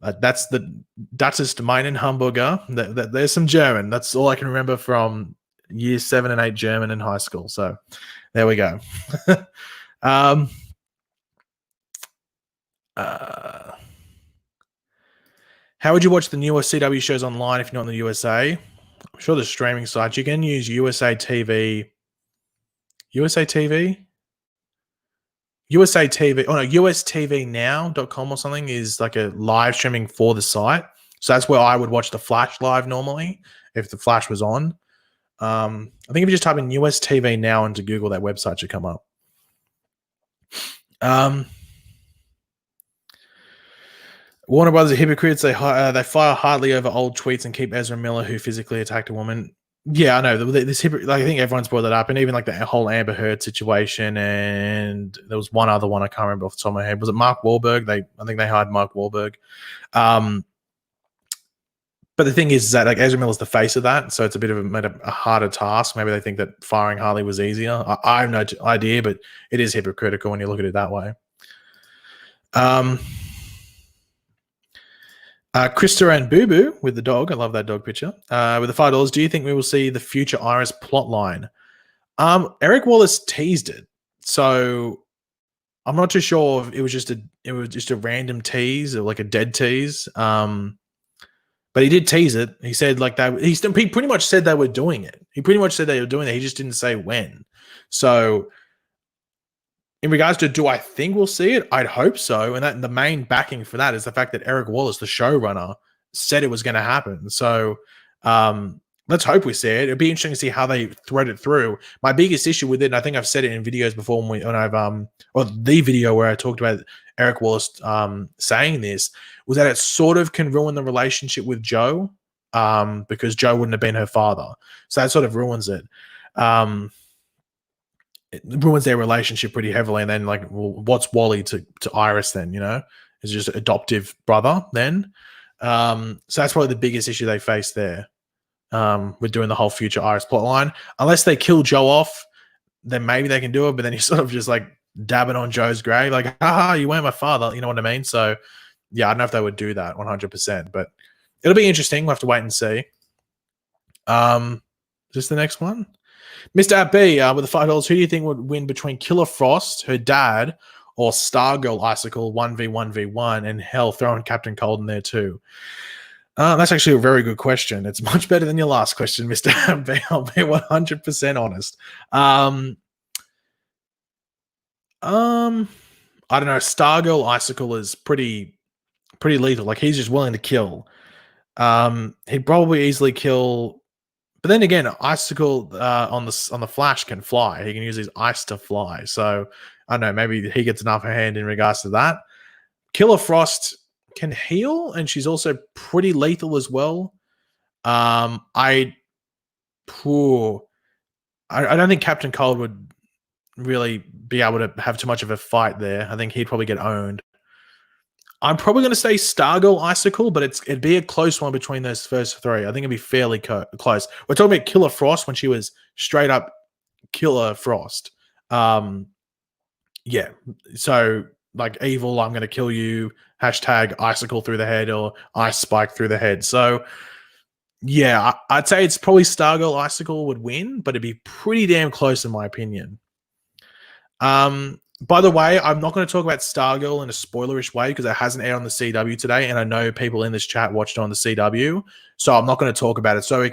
That's ist meinen Hamburger. There's some German. That's all I can remember from year 7 and 8 German in high school. So there we go. How would you watch the newer CW shows online if you're not in the USA? I'm sure there's streaming sites. You can use USA TV. Oh no, ustvnow.com or something is like a live streaming for the site. So that's where I would watch The Flash live normally if The Flash was on. I think if you just type in US TV Now into Google, that website should come up. Warner Brothers are hypocrites. They fire Hartley over old tweets and keep Ezra Miller, who physically attacked a woman. Yeah, I know. This I think everyone's brought that up, and even like the whole Amber Heard situation, and there was one other one I can't remember off the top of my head. Was it Mark Wahlberg? I think they hired Mark Wahlberg. But the thing is that like Ezra Miller's the face of that, so it's a bit of a harder task. Maybe they think that firing Harley was easier. I have no idea, but it is hypocritical when you look at it that way. Krista and Boo Boo with the dog. I love that dog picture. With the $5, do you think we will see the future Iris plotline? Eric Wallace teased it, so I'm not too sure if it was just a random tease or like a dead tease. But he did tease it. He said like that. He pretty much said they were doing it. He pretty much said they were doing it. He just didn't say when. So, in regards to do I think we'll see it? I'd hope so. And that the main backing for that is the fact that Eric Wallace, the showrunner, said it was going to happen. So, let's hope we see it. It'd be interesting to see how they thread it through. My biggest issue with it, and I think I've said it in videos before when I've or the video where I talked about Eric Wallace saying this, was that it sort of can ruin the relationship with Joe, because Joe wouldn't have been her father. So that sort of ruins it. It ruins their relationship pretty heavily. And then, like, well, what's Wally to Iris then, you know? Is just adoptive brother then. So that's probably the biggest issue they face there. With doing the whole future Iris plotline. Unless they kill Joe off, then maybe they can do it, but then you sort of just like dabbing on Joe's grave, like, haha, you weren't my father, you know what I mean? So yeah, I don't know if they would do that 100%, but it'll be interesting. We'll have to wait and see. Is this the next one? Mr. AB, with the $5, who do you think would win between Killer Frost, her dad, or Stargirl Icicle 1v1v1, and hell, throwing Captain Cold in there too? That's actually a very good question. It's much better than your last question, Mr. AB. I'll be 100% honest. I don't know. Stargirl Icicle is pretty lethal. Like, he's just willing to kill. He'd probably easily kill. But then again, Icicle on the Flash can fly. He can use his ice to fly. So I don't know. Maybe he gets an upper hand in regards to that. Killer Frost can heal, and she's also pretty lethal as well. I don't think Captain Cold would really be able to have too much of a fight there. I think he'd probably get owned. I'm probably going to say Stargirl Icicle, but it'd be a close one between those first three. I think it'd be fairly close. We're talking about Killer Frost when she was straight up Killer Frost. Yeah. So, like, evil, I'm going to kill you, hashtag icicle through the head, or ice spike through the head. So, yeah, I'd say it's probably Stargirl Icicle would win, but it'd be pretty damn close in my opinion. By the way, I'm not going to talk about Stargirl in a spoilerish way because it hasn't aired on the CW today, and I know people in this chat watched it on the CW, so I'm not going to talk about it. So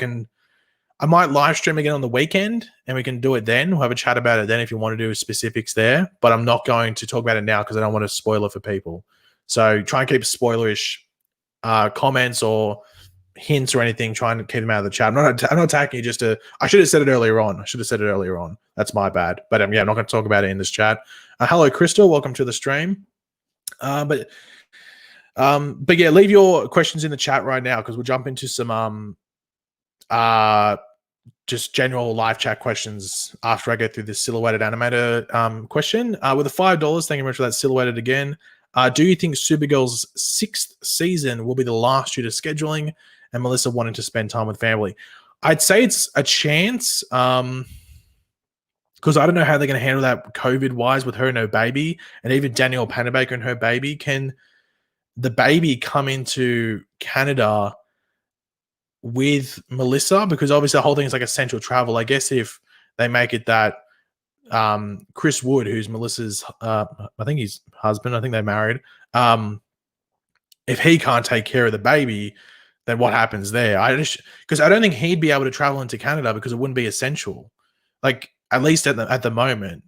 I might live stream again on the weekend, and we can do it then. We'll have a chat about it then if you want to do specifics there, but I'm not going to talk about it now because I don't want to spoil it for people. So try and keep spoilerish comments or hints or anything, trying to keep them out of the chat. I'm not attacking you, I should have said it earlier on. That's my bad. But yeah, I'm not going to talk about it in this chat. Hello, Crystal. Welcome to the stream. But yeah, leave your questions in the chat right now because we'll jump into some just general live chat questions after I get through this silhouetted animator question. With the $5, thank you very much for that silhouetted again. Do you think Supergirl's 6th season will be the last due to scheduling and Melissa wanting to spend time with family? I'd say it's a chance because I don't know how they're going to handle that COVID-wise with her and her baby, and even Danielle Panabaker and her baby. Can the baby come into Canada with Melissa? Because obviously the whole thing is like essential travel. I guess if they make it that Chris Wood, who's Melissa's, I think he's husband, I think they're married. If he can't take care of the baby, then what happens there? Because I don't think he'd be able to travel into Canada because it wouldn't be essential. Like, at least at the moment,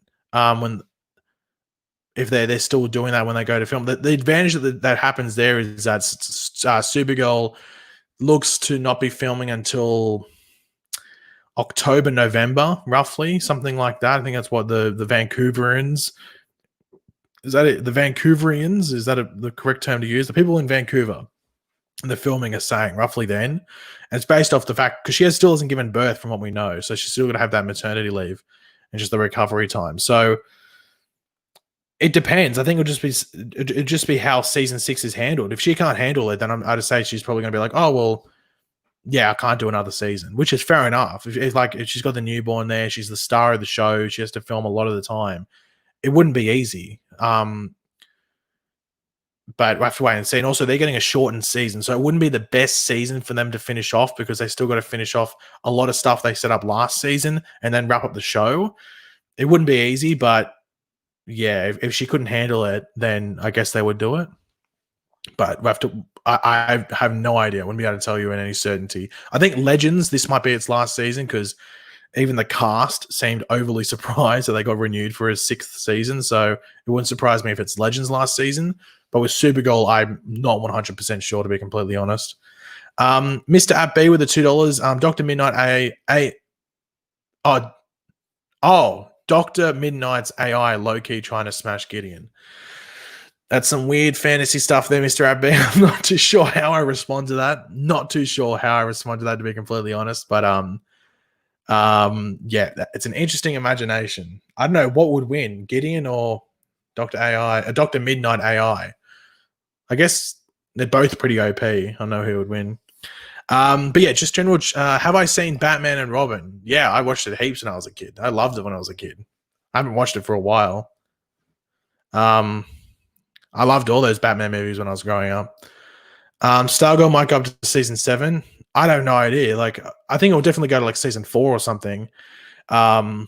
if they're still doing that when they go to film. The advantage that happens there is that Supergirl looks to not be filming until October, November, roughly, something like that. I think that's what the Vancouverians, is that it? The Vancouverians, is that the correct term to use? The people in Vancouver and the filming are saying roughly then. And it's based off the fact, because she still hasn't given birth from what we know. So she's still going to have that maternity leave and just the recovery time. So it depends. I think it'll just be how season 6 is handled. If she can't handle it, then I'd say she's probably going to be like, oh, well, yeah, I can't do another season, which is fair enough. If she's got the newborn there, she's the star of the show, she has to film a lot of the time. It wouldn't be easy. But we have to wait and see. And also, they're getting a shortened season, so it wouldn't be the best season for them to finish off because they still got to finish off a lot of stuff they set up last season and then wrap up the show. It wouldn't be easy, but yeah, if she couldn't handle it, then I guess they would do it. But we have to I have no idea. I wouldn't be able to tell you in any certainty. I think Legends, this might be its last season because even the cast seemed overly surprised that they got renewed for a 6th season. So it wouldn't surprise me if it's Legends last season. But with Supergirl, I'm not 100% sure, to be completely honest. Mr. App B with the $2. Dr. Midnight Dr. Midnight's AI low-key trying to smash Gideon. That's some weird fantasy stuff there, Mr. Abbey. I'm not too sure how I respond to that. Not too sure how I respond to that, to be completely honest. But yeah, it's an interesting imagination. I don't know what would win, Gideon or Dr. Midnight AI. I guess they're both pretty OP. I know who would win. But yeah, just general. Have I seen Batman and Robin? Yeah, I watched it heaps when I was a kid. I loved it when I was a kid. I haven't watched it for a while. I loved all those Batman movies when I was growing up. Stargirl might go up to season 7. I don't know idea. Like, I think it will definitely go to like season 4 or something. I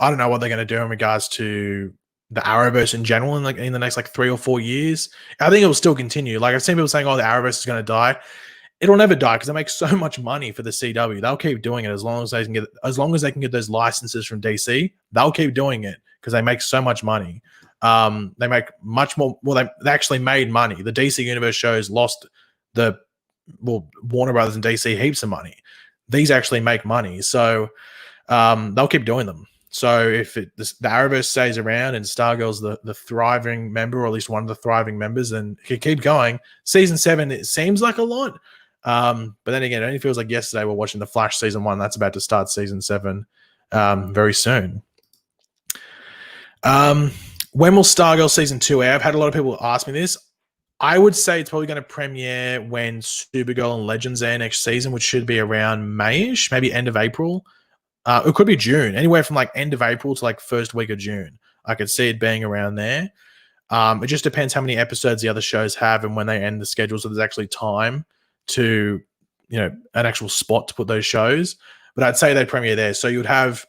don't know what they're going to do in regards to the Arrowverse in general in the next like 3 or 4 years. I think it will still continue. Like, I've seen people saying, "Oh, the Arrowverse is going to die." It'll never die because they make so much money for the CW. They'll keep doing it as long as they can get those licenses from DC. They'll keep doing it because they make so much money. They make much more. Well, they actually made money. The DC Universe shows lost Warner Brothers and DC heaps of money. These actually make money, so they'll keep doing them. So if the Arrowverse stays around and Stargirl's the thriving member, or at least one of the thriving members, then it can keep going. Season 7, it seems like a lot. But then again, it only feels like yesterday we're watching The Flash season 1. That's about to start season 7 very soon. When will Stargirl season 2 air? I've had a lot of people ask me this. I would say it's probably going to premiere when Supergirl and Legends air next season, which should be around May-ish, maybe end of April. It could be June, anywhere from like end of April to like first week of June. I could see it being around there. It just depends how many episodes the other shows have and when they end the schedule, so there's actually time to, an actual spot to put those shows. But I'd say they premiere there. So you'd have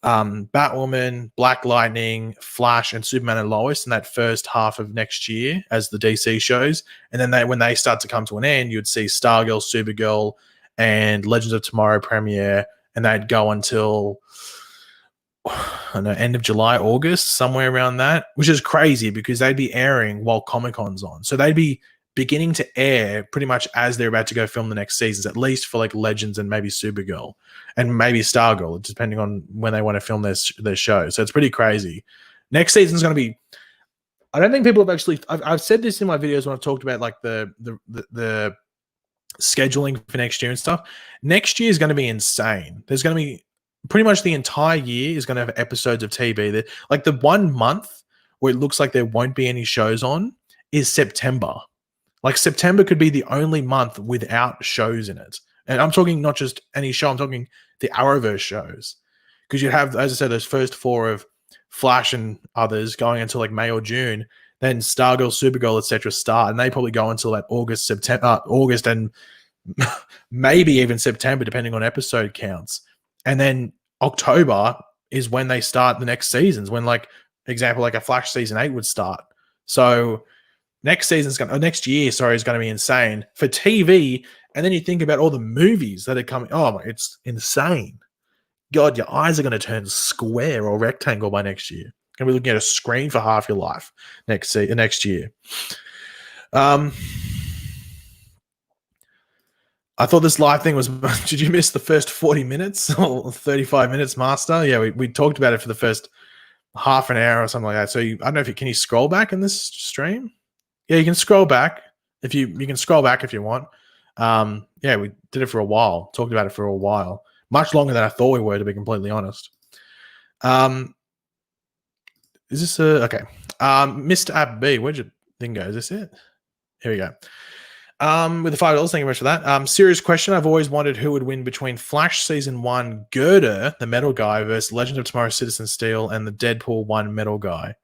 Batwoman, Black Lightning, Flash, and Superman and Lois in that first half of next year as the DC shows. And then when they start to come to an end, you'd see Stargirl, Supergirl, and Legends of Tomorrow premiere. And they'd go until, I don't know, end of July, August, somewhere around that, which is crazy because they'd be airing while Comic-Con's on. So they'd be beginning to air pretty much as they're about to go film the next seasons, at least for like Legends and maybe Supergirl and maybe Stargirl, depending on when they want to film their show. So it's pretty crazy. Next season's going to be, I don't think people have actually, I've said this in my videos when I've talked about like the scheduling for next year and stuff. Next year is going to be insane. There's going to be pretty much the entire year is going to have episodes of TV. Like the 1 month where it looks like there won't be any shows on is September. Like September could be the only month without shows in it. And I'm talking not just any show, I'm talking the Arrowverse shows. Because you have, as I said, those first 4 of Flash and others going until like May or June. Then Stargirl, Supergirl, etc. start, and they probably go until like August, and maybe even September, depending on episode counts. And then October is when they start the next seasons. When, like, example, like a Flash season 8 would start. So next year is going to be insane for TV. And then you think about all the movies that are coming. Oh, it's insane. God, your eyes are going to turn square or rectangle by next year. Going to be looking at a screen for half your life next year. I thought this live thing was. Did you miss the first 40 minutes or 35 minutes, Master? Yeah, we talked about it for the first half an hour or something like that. So I don't know can you scroll back in this stream? Yeah, you can scroll back if you can scroll back if you want. Yeah, we did it for a while. Talked about it for a while, much longer than I thought we were, to be completely honest. Is this okay? Mr. App B, where'd your thing go? Is this it? Here we go. With the $5, thank you very much for that. Serious question. I've always wondered who would win between Flash Season 1 Girder, the metal guy, versus Legend of Tomorrow Citizen Steel and the Deadpool 1 metal guy.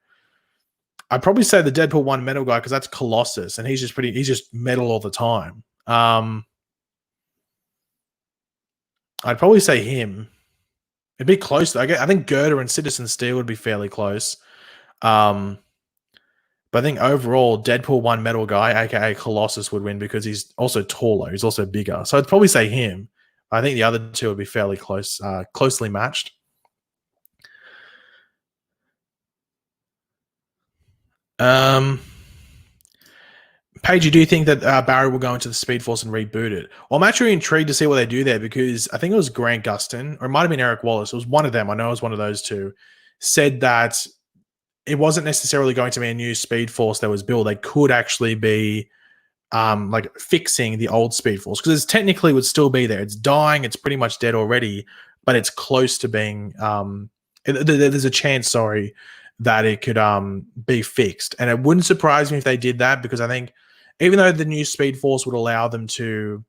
I'd probably say the Deadpool 1 metal guy because that's Colossus, and he's just metal all the time. I'd probably say him. It'd be close. I think Girder and Citizen Steel would be fairly close. But But I think overall, Deadpool 1 metal guy, aka Colossus, would win because he's also taller. He's also bigger. So I'd probably say him. I think the other two would be fairly closely matched. Paige, do you think that Barry will go into the Speed Force and reboot it? Well, I'm actually intrigued to see what they do there because I think it was Grant Gustin, or it might have been Eric Wallace. It was one of them. I know it was one of those two. Said that it wasn't necessarily going to be a new Speed Force that was built. They could actually be like fixing the old Speed Force because it technically would still be there. It's dying. It's pretty much dead already, but it's close to being. There's a chance, sorry, that it could be fixed, and it wouldn't surprise me if they did that because I think even though the new Speed Force would allow them to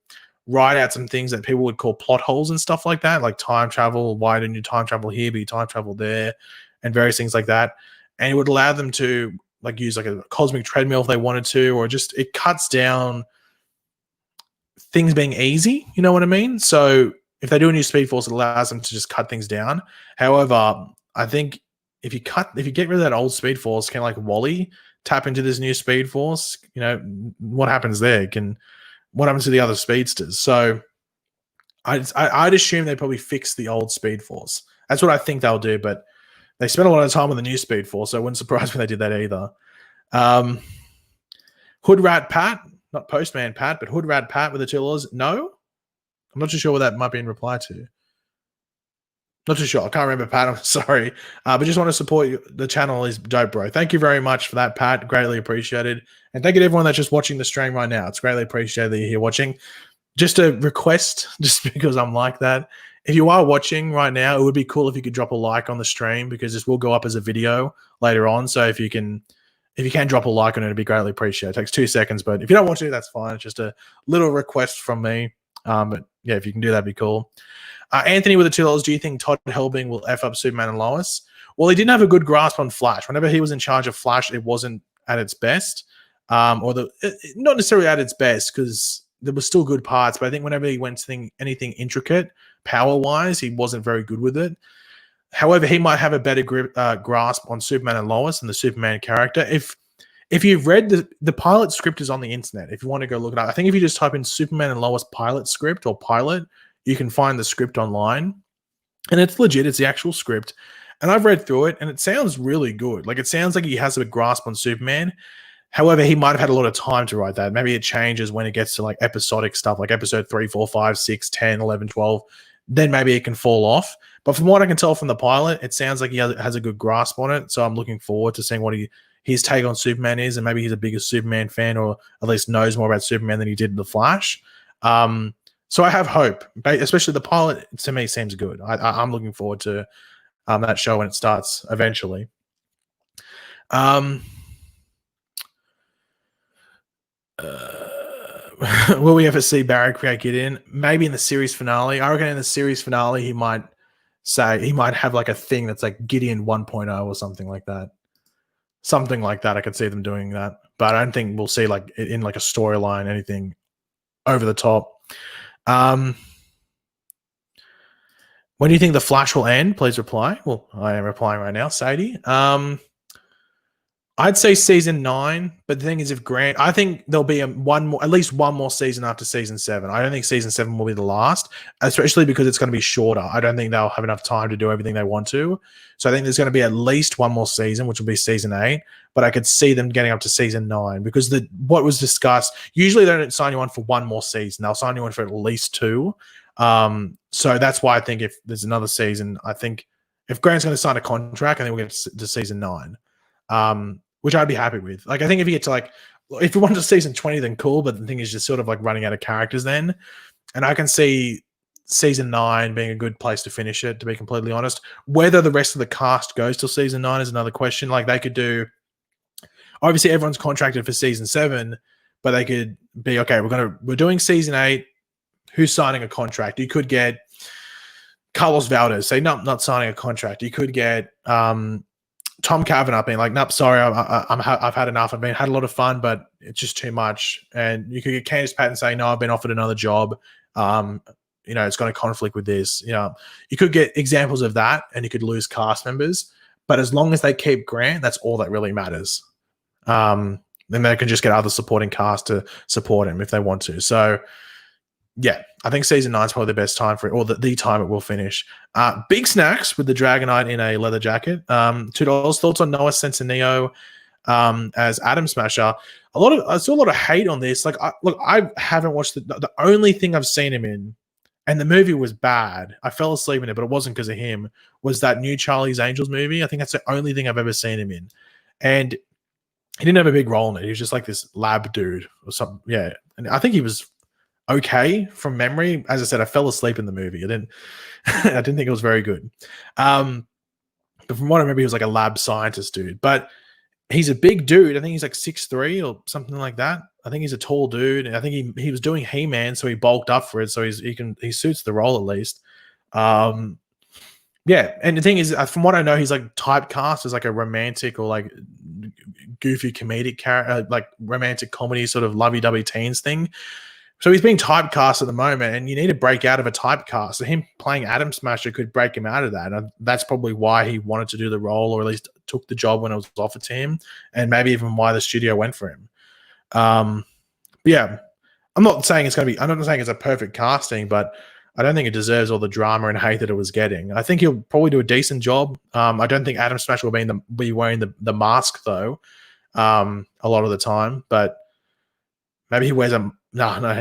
write out some things that people would call plot holes and stuff like that, like time travel. Why didn't you time travel here, but you time travel there, and various things like that. And it would allow them to like use like a cosmic treadmill if they wanted to, or just it cuts down things being easy. You know what I mean? So if they do a new Speed Force, it allows them to just cut things down. However, I think if you get rid of that old Speed Force, kind of like Wally, tap into this new Speed Force, you know, what happens there? What happens to the other speedsters? So I'd assume they probably fix the old Speed Force. That's what I think they'll do, but they spent a lot of time on the new Speed Force, so it wouldn't surprise me if they did that either. Hood Rat Pat, not Postman Pat, but Hood Rat Pat with the $2. No? I'm not too sure what that might be in reply to. Not too sure. I can't remember, Pat. I'm sorry. But just want to support you. The channel is dope, bro. Thank you very much for that, Pat. Greatly appreciated. And thank you to everyone that's just watching the stream right now. It's greatly appreciated that you're here watching. Just a request, just because I'm like that. If you are watching right now, it would be cool if you could drop a like on the stream because this will go up as a video later on. So if you can drop a like on it, it'd be greatly appreciated. It takes 2 seconds, but if you don't want to, that's fine. It's just a little request from me. But yeah, if you can do that, it'd be cool. Anthony with the $2, do you think Todd Helbing will F up Superman and Lois? Well, he didn't have a good grasp on Flash. Whenever he was in charge of Flash, it wasn't at its best. Not necessarily at its best because there were still good parts, but I think whenever he went to anything intricate, power-wise, he wasn't very good with it. However, he might have a better grasp on Superman and Lois and the Superman character. If you've read the pilot script is on the internet, if you want to go look it up, I think if you just type in Superman and Lois pilot script or pilot, you can find the script online. And it's legit. It's the actual script. And I've read through it, and it sounds really good. Like, it sounds like he has a grasp on Superman. However, he might have had a lot of time to write that. Maybe it changes when it gets to, like, episodic stuff, like episode 3, 4, 5, 6, 10, 11, 12. Then maybe it can fall off. But from what I can tell from the pilot, it sounds like he has a good grasp on it. So I'm looking forward to seeing what his take on Superman is, and maybe he's a bigger Superman fan, or at least knows more about Superman than he did in The Flash. So I have hope, especially the pilot. To me, seems good. I'm looking forward to that show when it starts eventually. Will we ever see Barry create Gideon? Maybe in the series finale. I reckon in the series finale he might have like a thing that's like Gideon 1.0 or something like that. Something like that. I could see them doing that, but I don't think we'll see like in like a storyline anything over the top. When do you think the Flash will end? Please reply. Well, I am replying right now, Sadie. I'd say season 9, but the thing is, I think there'll be at least one more season after season 7. I don't think season 7 will be the last, especially because it's going to be shorter. I don't think they'll have enough time to do everything they want to. So I think there's going to be at least one more season, which will be season 8. But I could see them getting up to season 9 because what was discussed. Usually they don't sign you on for one more season; they'll sign you on for at least 2. So that's why I think if there's another season, I think if Grant's going to sign a contract, I think we'll get to season 9. Which I'd be happy with. Like, I think if you get to like, if you want to season 20, then cool. But the thing is just sort of like running out of characters then. And I can see season 9 being a good place to finish it, to be completely honest. Whether the rest of the cast goes till season 9 is another question. Like, they could do, obviously everyone's contracted for season 7, but they could be, okay, we're doing season 8. Who's signing a contract? You could get Carlos Valdez, say, no, not signing a contract. You could get, Tom Cavanaugh being like, nope, sorry, I've had enough. Had a lot of fun, but it's just too much. And you could get Candice Patton saying, no, I've been offered another job. It's going to conflict with this. You could get examples of that, and you could lose cast members. But as long as they keep Grant, that's all that really matters. Then they can just get other supporting cast to support him if they want to. So, yeah, I think season 9 is probably the best time for it, or the time it will finish. Big snacks with the Dragonite in a leather jacket. $2. Thoughts on Noah Centineo as Atom Smasher? I saw a lot of hate on this. Like, I haven't watched the only thing I've seen him in, and the movie was bad. I fell asleep in it, but it wasn't because of him. Was that new Charlie's Angels movie? I think that's the only thing I've ever seen him in, and he didn't have a big role in it. He was just like this lab dude or something. Yeah, and I think he was okay from memory. As I said, I fell asleep in the movie. I didn't I didn't think it was very good. But from what I remember, he was like a lab scientist dude. But he's a big dude. I think he's like 6'3" or something like that. I think he's a tall dude. And I think he was doing He-Man, so he bulked up for it. So he suits the role at least. Yeah, and the thing is, from what I know, he's like typecast as like a romantic or like goofy comedic character, like romantic comedy sort of lovey-dovey teens thing. So he's being typecast at the moment, and you need to break out of a typecast. So him playing Atom Smasher could break him out of that. And that's probably why he wanted to do the role, or at least took the job when it was offered to him, and maybe even why the studio went for him. But yeah, I'm not saying it's a perfect casting, but I don't think it deserves all the drama and hate that it was getting. I think he'll probably do a decent job. I don't think Atom Smasher will be wearing the mask though, a lot of the time. But maybe he wears I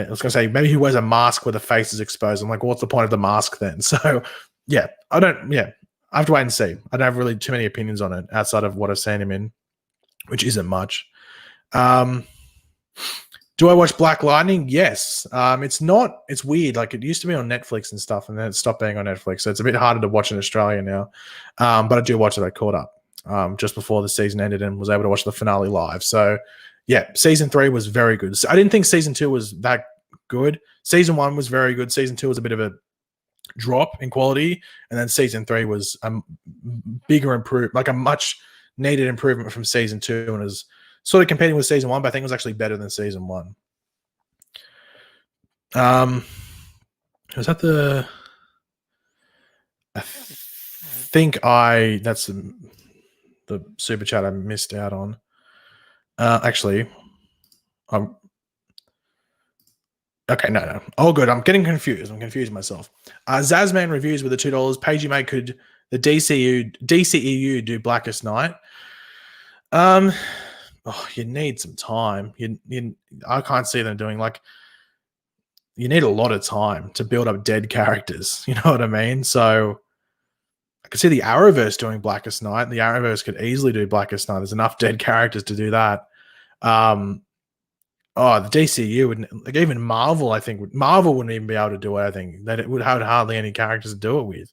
was gonna say maybe he wears a mask where the face is exposed. I'm like, what's the point of the mask then? So yeah, I have to wait and see. I don't have really too many opinions on it outside of what I've seen him in, which isn't much. Do I watch Black Lightning? Yes. It's weird. Like, it used to be on Netflix and stuff, and then it stopped being on Netflix. So it's a bit harder to watch in Australia now. But I do watch it. I caught up just before the season ended and was able to watch the finale live. So yeah, season 3 was very good. So I didn't think season 2 was that good. Season 1 was very good. Season 2 was a bit of a drop in quality. And then season 3 was a bigger improvement, like a much needed improvement from season 2, and is sort of competing with season 1, but I think it was actually better than season 1. Was that the? I think that's the super chat I missed out on. Actually, okay, no, all good. I'm getting confused. I'm confusing myself. Zazman reviews with the $2. Pagey Mate, could the DCEU do Blackest Night? You need some time. I can't see them doing you need a lot of time to build up dead characters. You know what I mean? So I could see the Arrowverse doing Blackest Night. The Arrowverse could easily do Blackest Night. There's enough dead characters to do that. The DCU wouldn't, even Marvel, I think Marvel wouldn't even be able to do it. I think that it would have hardly any characters to do it with.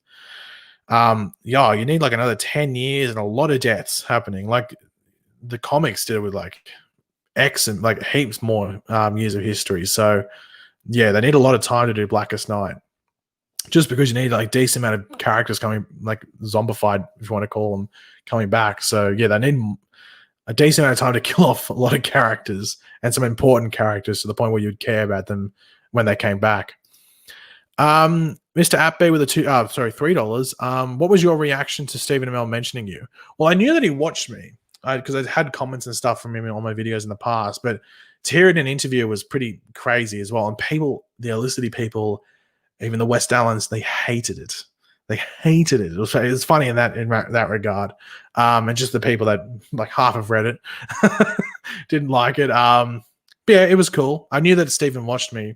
You need another 10 years and a lot of deaths happening. Like the comics did it with X and heaps more years of history. So yeah, they need a lot of time to do Blackest Night. Just because you need decent amount of characters coming, zombified, if you want to call them, coming back. So yeah, they need a decent amount of time to kill off a lot of characters and some important characters to the point where you'd care about them when they came back. Mr. Appy with $3. What was your reaction to Stephen Amell mentioning you? Well, I knew that he watched me because I'd had comments and stuff from him on my videos in the past, but to hear it in an interview was pretty crazy as well. And the Elicity people, even the West Allens, they hated it. They hated it. It was funny in that regard. And just the people that half have read it didn't like it. But yeah, it was cool. I knew that Stephen watched me,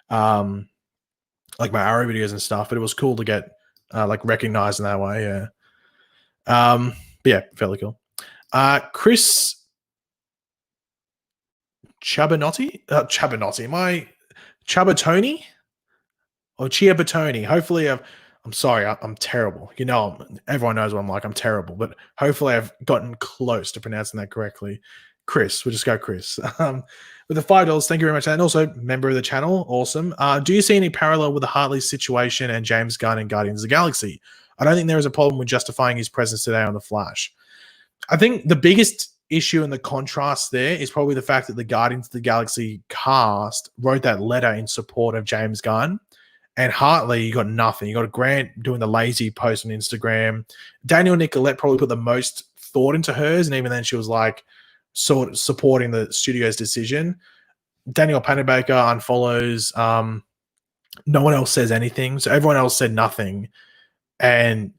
my Arrow videos and stuff, but it was cool to get recognized in that way. Yeah. But yeah, fairly cool. Chris Chabanotti, my Chabatoni or Chiabatoni. Hopefully I'm sorry, I'm terrible. Everyone knows what I'm like. I'm terrible, but hopefully I've gotten close to pronouncing that correctly. Chris, we'll just go Chris. With the $5, thank you very much. And also, member of the channel, awesome. Do you see any parallel with the Hartley situation and James Gunn and Guardians of the Galaxy? I don't think there is a problem with justifying his presence today on The Flash. I think the biggest issue and the contrast there is probably the fact that the Guardians of the Galaxy cast wrote that letter in support of James Gunn. And Hartley, you got nothing. You got Grant doing the lazy post on Instagram. Daniel Nicolette probably put the most thought into hers, and even then she was like, sort of supporting the studio's decision. Daniel Panabaker unfollows. No one else says anything, so everyone else said nothing, and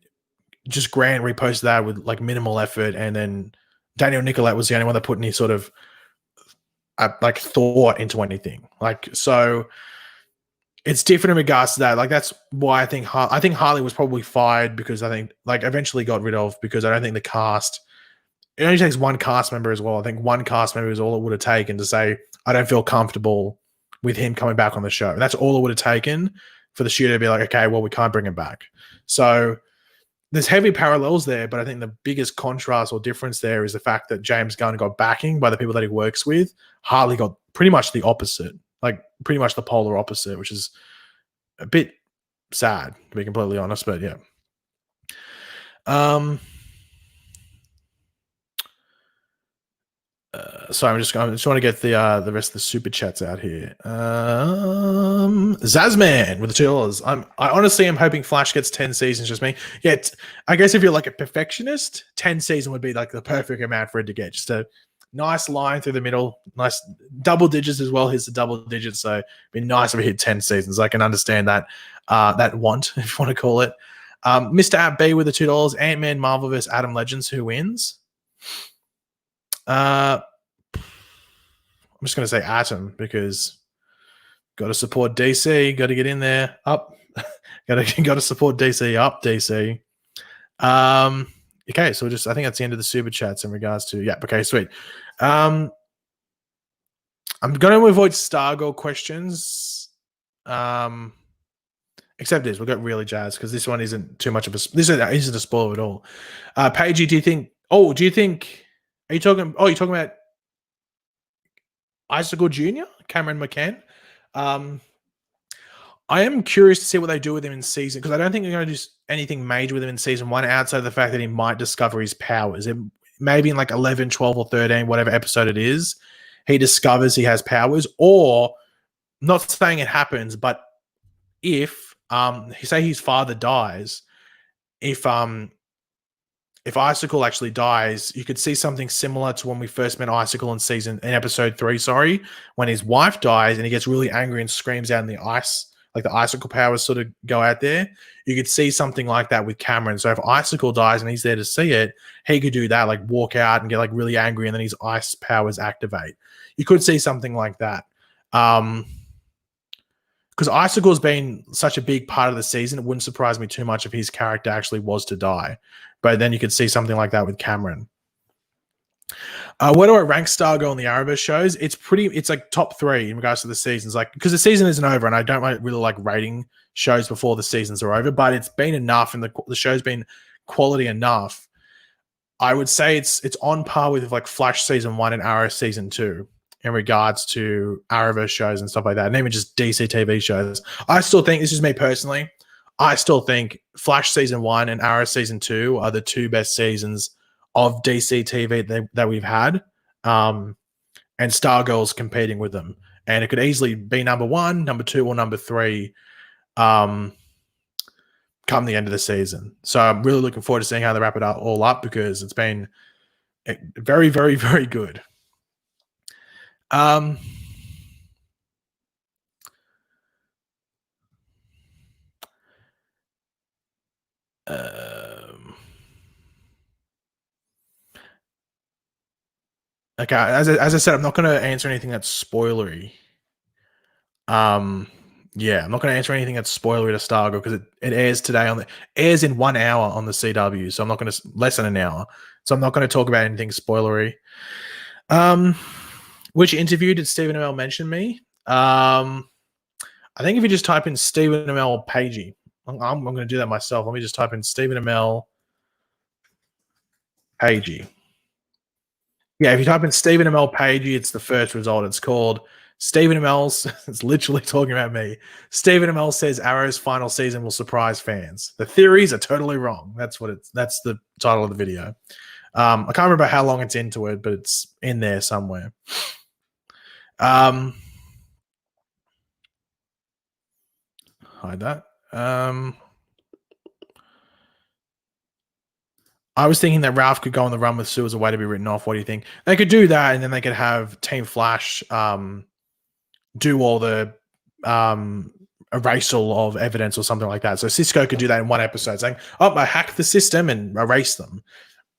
just Grant reposted that with like minimal effort, and then Daniel Nicolette was the only one that put any sort of like thought into anything. Like, so it's different in regards to that. Like, that's why I think Hartley was probably fired, because I think like eventually got rid of, because I don't think the cast. It only takes one cast member as well. I think one cast member is all it would have taken to say, I don't feel comfortable with him coming back on the show. And that's all it would have taken for the studio to be like, okay, well, we can't bring him back. So there's heavy parallels there, but I think the biggest contrast or difference there is the fact that James Gunn got backing by the people that he works with. Hartley got pretty much the opposite, like pretty much the polar opposite, which is a bit sad, to be completely honest. But yeah. So I just want to get the rest of the super chats out here. Zazman with the $2. I honestly am hoping Flash gets 10 seasons. Just me. Yeah, I guess if you're like a perfectionist, 10 season would be like the perfect amount for it to get. Just a nice line through the middle, nice double digits as well. Hits the double digits, so it'd be nice if it hit 10 seasons. I can understand that that want, if you want to call it. Mr. App B with the $2. Ant-Man, Marvel vs. Adam Legends. Who wins? I'm just going to say Atom, because got to support DC. Got to get in there. Up. got to support DC. Up DC. Okay, so I think that's the end of the super chats in regards to okay, sweet. I'm going to avoid Stargirl questions. Except this, we'll get really jazzed because this one isn't too much of a. This isn't a spoiler at all. Paige, do you think? Are you talking? Oh, you're talking about Icicle Jr., Cameron McCann. I am curious to see what they do with him in season, because I don't think they're going to do anything major with him in season 1 outside of the fact that he might discover his powers. Maybe in like 11, 12, or 13, whatever episode it is, he discovers he has powers. Or, not saying it happens, but if say his father dies, if Icicle actually dies, you could see something similar to when we first met Icicle in episode 3, when his wife dies and he gets really angry and screams out in the ice, like the Icicle powers sort of go out there. You could see something like that with Cameron. So if Icicle dies and he's there to see it, he could do that, like walk out and get like really angry, and then his ice powers activate. You could see something like that. Because Icicle's been such a big part of the season, it wouldn't surprise me too much if his character actually was to die. But then you could see something like that with Cameron. Where do I rank Stargirl in the Arrowverse shows? It's like top 3 in regards to the seasons. Like, because the season isn't over, and I don't really like rating shows before the seasons are over, but it's been enough, and the show's been quality enough. I would say it's on par with like Flash season 1 and Arrow season 2 in regards to Arrowverse shows and stuff like that, and even just DC TV shows. I still think, this is me personally, I still think Flash season 1 and Arrow season 2 are the 2 best seasons of DC TV that we've had, and Stargirl's competing with them. And it could easily be number 1, number 2, or number 3 come the end of the season. So I'm really looking forward to seeing how they wrap it all up, because it's been very, very, very good. Okay, as I said, I'm not going to answer anything that's spoilery. Yeah, I'm not going to answer anything that's spoilery to Stargirl, because it airs today airs in 1 hour on the CW, so I'm not going to less than an hour. So I'm not going to talk about anything spoilery. Which interview did Stephen Amell mention me? I think if you just type in Stephen Amell Pagey, I'm going to do that myself. Let me just type in Stephen Amell Pagey. Yeah, if you type in Stephen Amell Pagey, it's the first result. It's called Stephen Amell's. It's literally talking about me. Stephen Amell says Arrow's final season will surprise fans. The theories are totally wrong. That's the title of the video. I can't remember how long it's into it, but it's in there somewhere. Hide that. I was thinking that Ralph could go on the run with Sue as a way to be written off. What do you think? They could do that, and then they could have Team Flash do all the erasal of evidence or something like that. So Cisco could do that in one episode, saying, "Oh, I hacked the system and erase them,"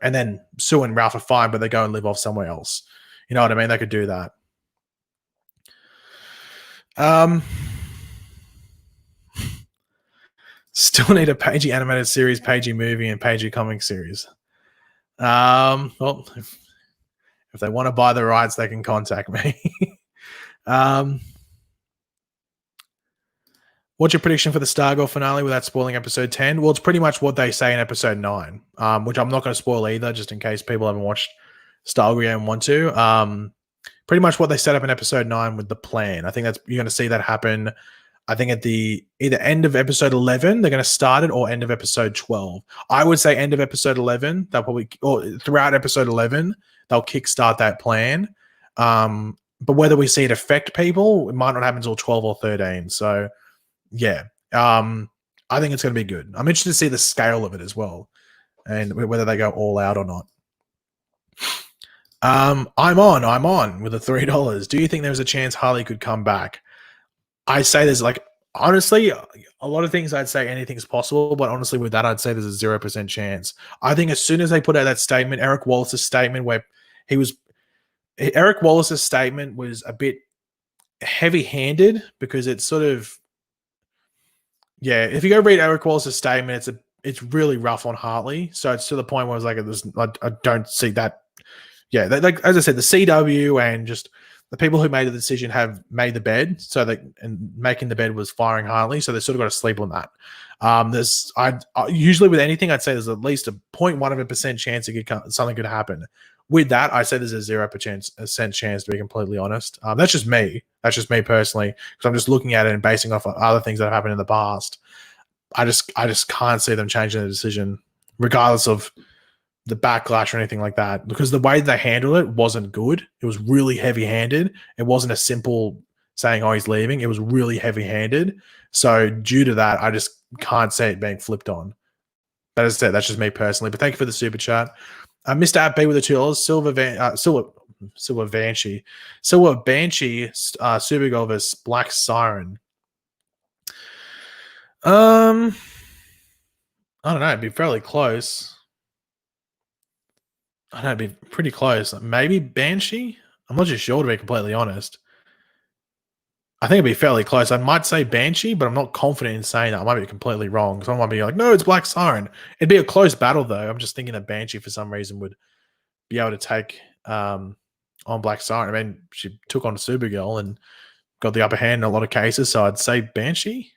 and then Sue and Ralph are fine, but they go and live off somewhere else. You know what I mean? They could do that. Still need a Pagey animated series, Pagey movie, and Pagey comic series. Well, if they want to buy the rights, they can contact me. What's your prediction for the Stargirl finale without spoiling episode 10? Well, it's pretty much what they say in episode 9, which I'm not going to spoil either, just in case people haven't watched Stargirl and want to. Pretty much what they set up in episode 9 with the plan. I think that's you're going to see that happen. I think at the either end of episode 11, they're going to start it, or end of episode 12. I would say end of episode 11. They'll probably, or throughout episode 11, they'll kickstart that plan. But whether we see it affect people, it might not happen until 12 or 13. So, yeah, I think it's going to be good. I'm interested to see the scale of it as well, and whether they go all out or not. I'm on with the $3. Do you think there's a chance Harley could come back? I say there's honestly, a lot of things I'd say anything's possible, but honestly with that, I'd say there's a 0% chance. I think as soon as they put out that statement, Eric Wallace's statement where Eric Wallace's statement was a bit heavy-handed because it's sort of, yeah, if you go read Eric Wallace's statement, it's really rough on Hartley. So it's to the point where it's like, I don't see that. Yeah, like as I said, the CW and just the people who made the decision have made the bed, and making the bed was firing Hartley, so they sort of got to sleep on that. Usually with anything, I'd say there's at least a 0.1% chance something could happen. With that, I say there's a 0% chance, to be completely honest. That's just me. That's just me personally, because I'm just looking at it and basing off of other things that have happened in the past. I just can't see them changing the decision, regardless of the backlash or anything like that, because the way they handled it wasn't good. It was really heavy-handed. It wasn't a simple saying, "Oh, he's leaving." It was really heavy-handed. So due to that, I just can't see it being flipped on. That is it. That's just me personally. But thank you for the super chat, Mr. App with the $2. Silver Banshee, Super Golvis, Black Siren. I don't know. It'd be fairly close. I know, it'd be pretty close. Maybe Banshee? I'm not just sure, to be completely honest. I think it'd be fairly close. I might say Banshee, but I'm not confident in saying that. I might be completely wrong. Someone might be like, no, it's Black Siren. It'd be a close battle, though. I'm just thinking that Banshee, for some reason, would be able to take on Black Siren. I mean, she took on Supergirl and got the upper hand in a lot of cases, so I'd say Banshee.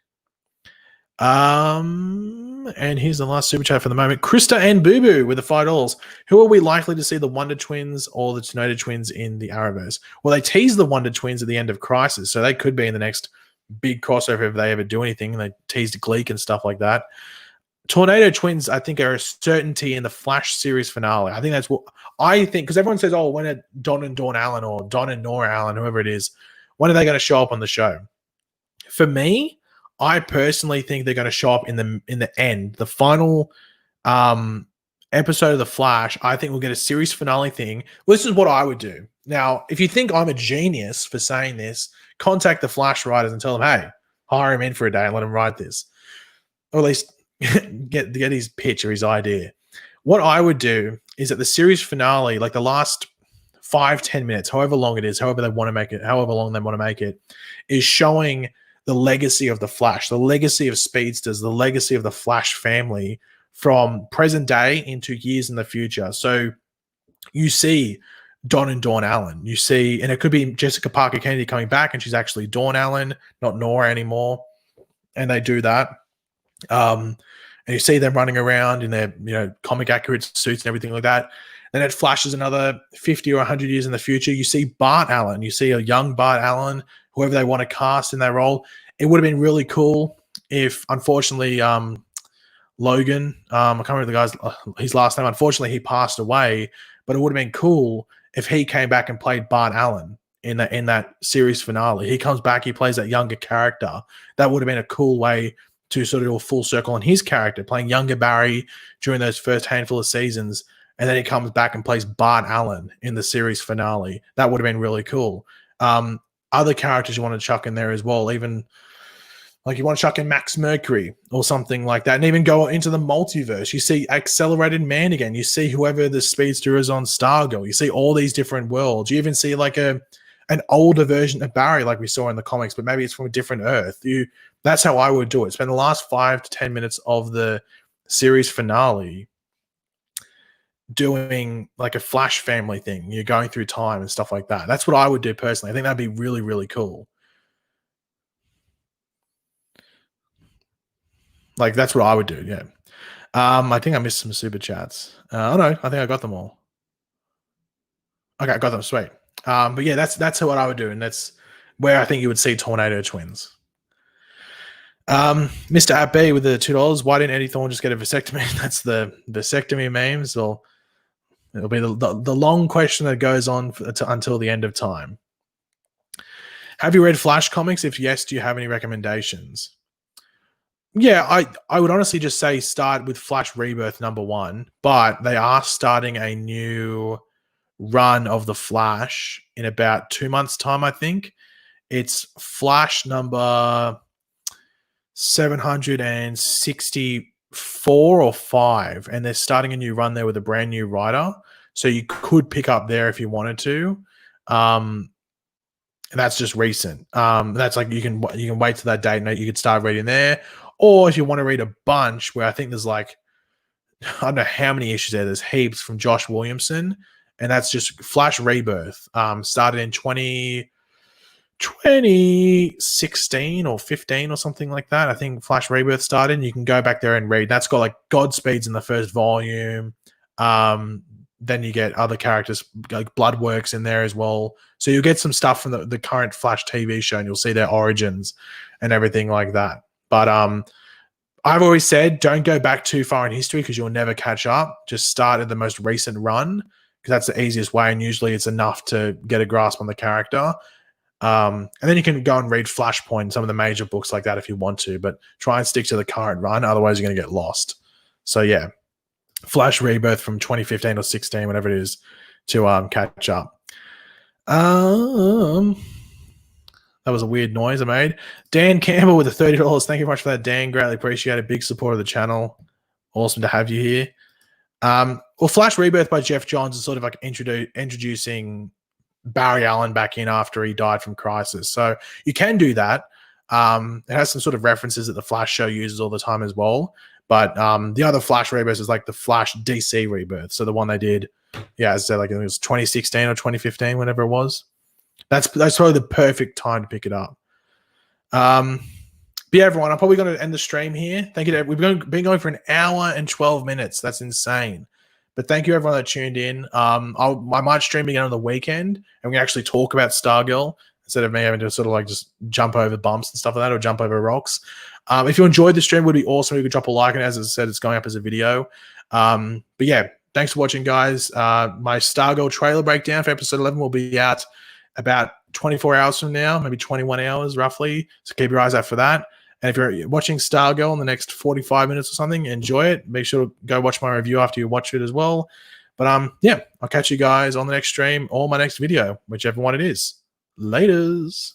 And here's the last super chat for the moment. Krista and Boo Boo with the $5. Who are we likely to see, the Wonder Twins or the Tornado Twins in the Arrowverse? Well, they teased the Wonder Twins at the end of Crisis, so they could be in the next big crossover if they ever do anything. They teased Gleek and stuff like that. Tornado Twins, I think, are a certainty in the Flash series finale. I think that's what I think, because everyone says, "Oh, when are Don and Dawn Allen or Don and Nora Allen, whoever it is, when are they going to show up on the show?" For me, I personally think they're going to show up in the end, the final episode of The Flash. I think we'll get a series finale thing. Well, this is what I would do. Now, if you think I'm a genius for saying this, contact the Flash writers and tell them, hey, hire him in for a day and let him write this. Or at least get his pitch or his idea. What I would do is at the series finale, like the last 5-10 minutes, however long it is, however long they want to make it, is showing the legacy of the Flash, the legacy of speedsters, the legacy of the Flash family from present day into years in the future. So you see Don and Dawn Allen. You see, and it could be Jessica Parker Kennedy coming back, and she's actually Dawn Allen, not Nora anymore. And they do that. And you see them running around in their, comic accurate suits and everything like that. Then it flashes another 50 or 100 years in the future. You see Bart Allen. You see a young Bart Allen, whoever they want to cast in that role. It would have been really cool if, unfortunately, Logan, I can't remember his last name. Unfortunately, he passed away. But it would have been cool if he came back and played Bart Allen in that series finale. He comes back, he plays that younger character. That would have been a cool way to sort of do a full circle on his character, playing younger Barry during those first handful of seasons, and then he comes back and plays Bart Allen in the series finale. That would have been really cool. Other characters you want to chuck in there as well, even like you want to chuck in Max Mercury or something like that, and even go into the multiverse. You see Accelerated Man again. You see whoever the speedster is on Stargirl. You see all these different worlds. You even see like an older version of Barry like we saw in the comics, but maybe it's from a different Earth. That's how I would do it. Spend the last 5 to 10 minutes of the series finale doing like a Flash family thing. You're going through time and stuff like that. That's what I would do personally. I think that'd be really, really cool. Like, that's what I would do, yeah. I think I missed some super chats. Oh, no, I think I got them all. Okay, I got them, sweet. But yeah, that's what I would do, and that's where I think you would see Tornado Twins. Mr. App with the $2. Why didn't Eddie Thorne just get a vasectomy? That's the vasectomy memes. Or it'll be the long question that goes on until the end of time. Have you read Flash comics? If yes, do you have any recommendations? Yeah, I would honestly just say start with Flash Rebirth #1, but they are starting a new run of the Flash in about 2 months' time, I think. It's Flash number 764 or 5, and they're starting a new run there with a brand new writer. So you could pick up there if you wanted to. And that's just recent. That's like you can wait till that date and you could start reading there. Or if you want to read a bunch, where I think there's like, I don't know how many issues there. There's heaps from Josh Williamson, and that's just Flash Rebirth. Started in 2016 or 15 or something like that. I think Flash Rebirth started, and you can go back there and read. That's got like Godspeed's in the first volume. Then you get other characters like Bloodworks in there as well. So you'll get some stuff from the current Flash TV show, and you'll see their origins and everything like that. But I've always said don't go back too far in history because you'll never catch up. Just start at the most recent run because that's the easiest way, and usually it's enough to get a grasp on the character. And then you can go and read Flashpoint, some of the major books like that if you want to, but try and stick to the current run. Otherwise, you're going to get lost. So yeah, Flash Rebirth from 2015 or 16, whatever it is, to catch up. That was a weird noise I made. Dan Campbell with the $30. Thank you very much for that, Dan. Greatly appreciate it. Big support of the channel. Awesome to have you here. Well, Flash Rebirth by Jeff Johns is sort of like introducing Barry Allen back in after he died from Crisis. So you can do that. It has some sort of references that the Flash show uses all the time as well. But the other Flash Rebirth is like the Flash DC Rebirth. So the one they did, yeah, as I said, like it was 2016 or 2015, whatever it was. That's probably the perfect time to pick it up. But yeah, everyone, I'm probably going to end the stream here. Thank you. We've been going for 1 hour and 12 minutes. That's insane. But thank you, everyone that tuned in. I might stream again on the weekend, and we can actually talk about Stargirl instead of me having to sort of like just jump over bumps and stuff like that or jump over rocks. If you enjoyed the stream, it would be awesome if you could drop a like. And as I said, it's going up as a video. But yeah, thanks for watching, guys. My Stargirl trailer breakdown for episode 11 will be out about 24 hours from now, maybe 21 hours roughly. So keep your eyes out for that. And if you're watching Stargirl in the next 45 minutes or something, enjoy it. Make sure to go watch my review after you watch it as well. But yeah, I'll catch you guys on the next stream or my next video, whichever one it is. Laters.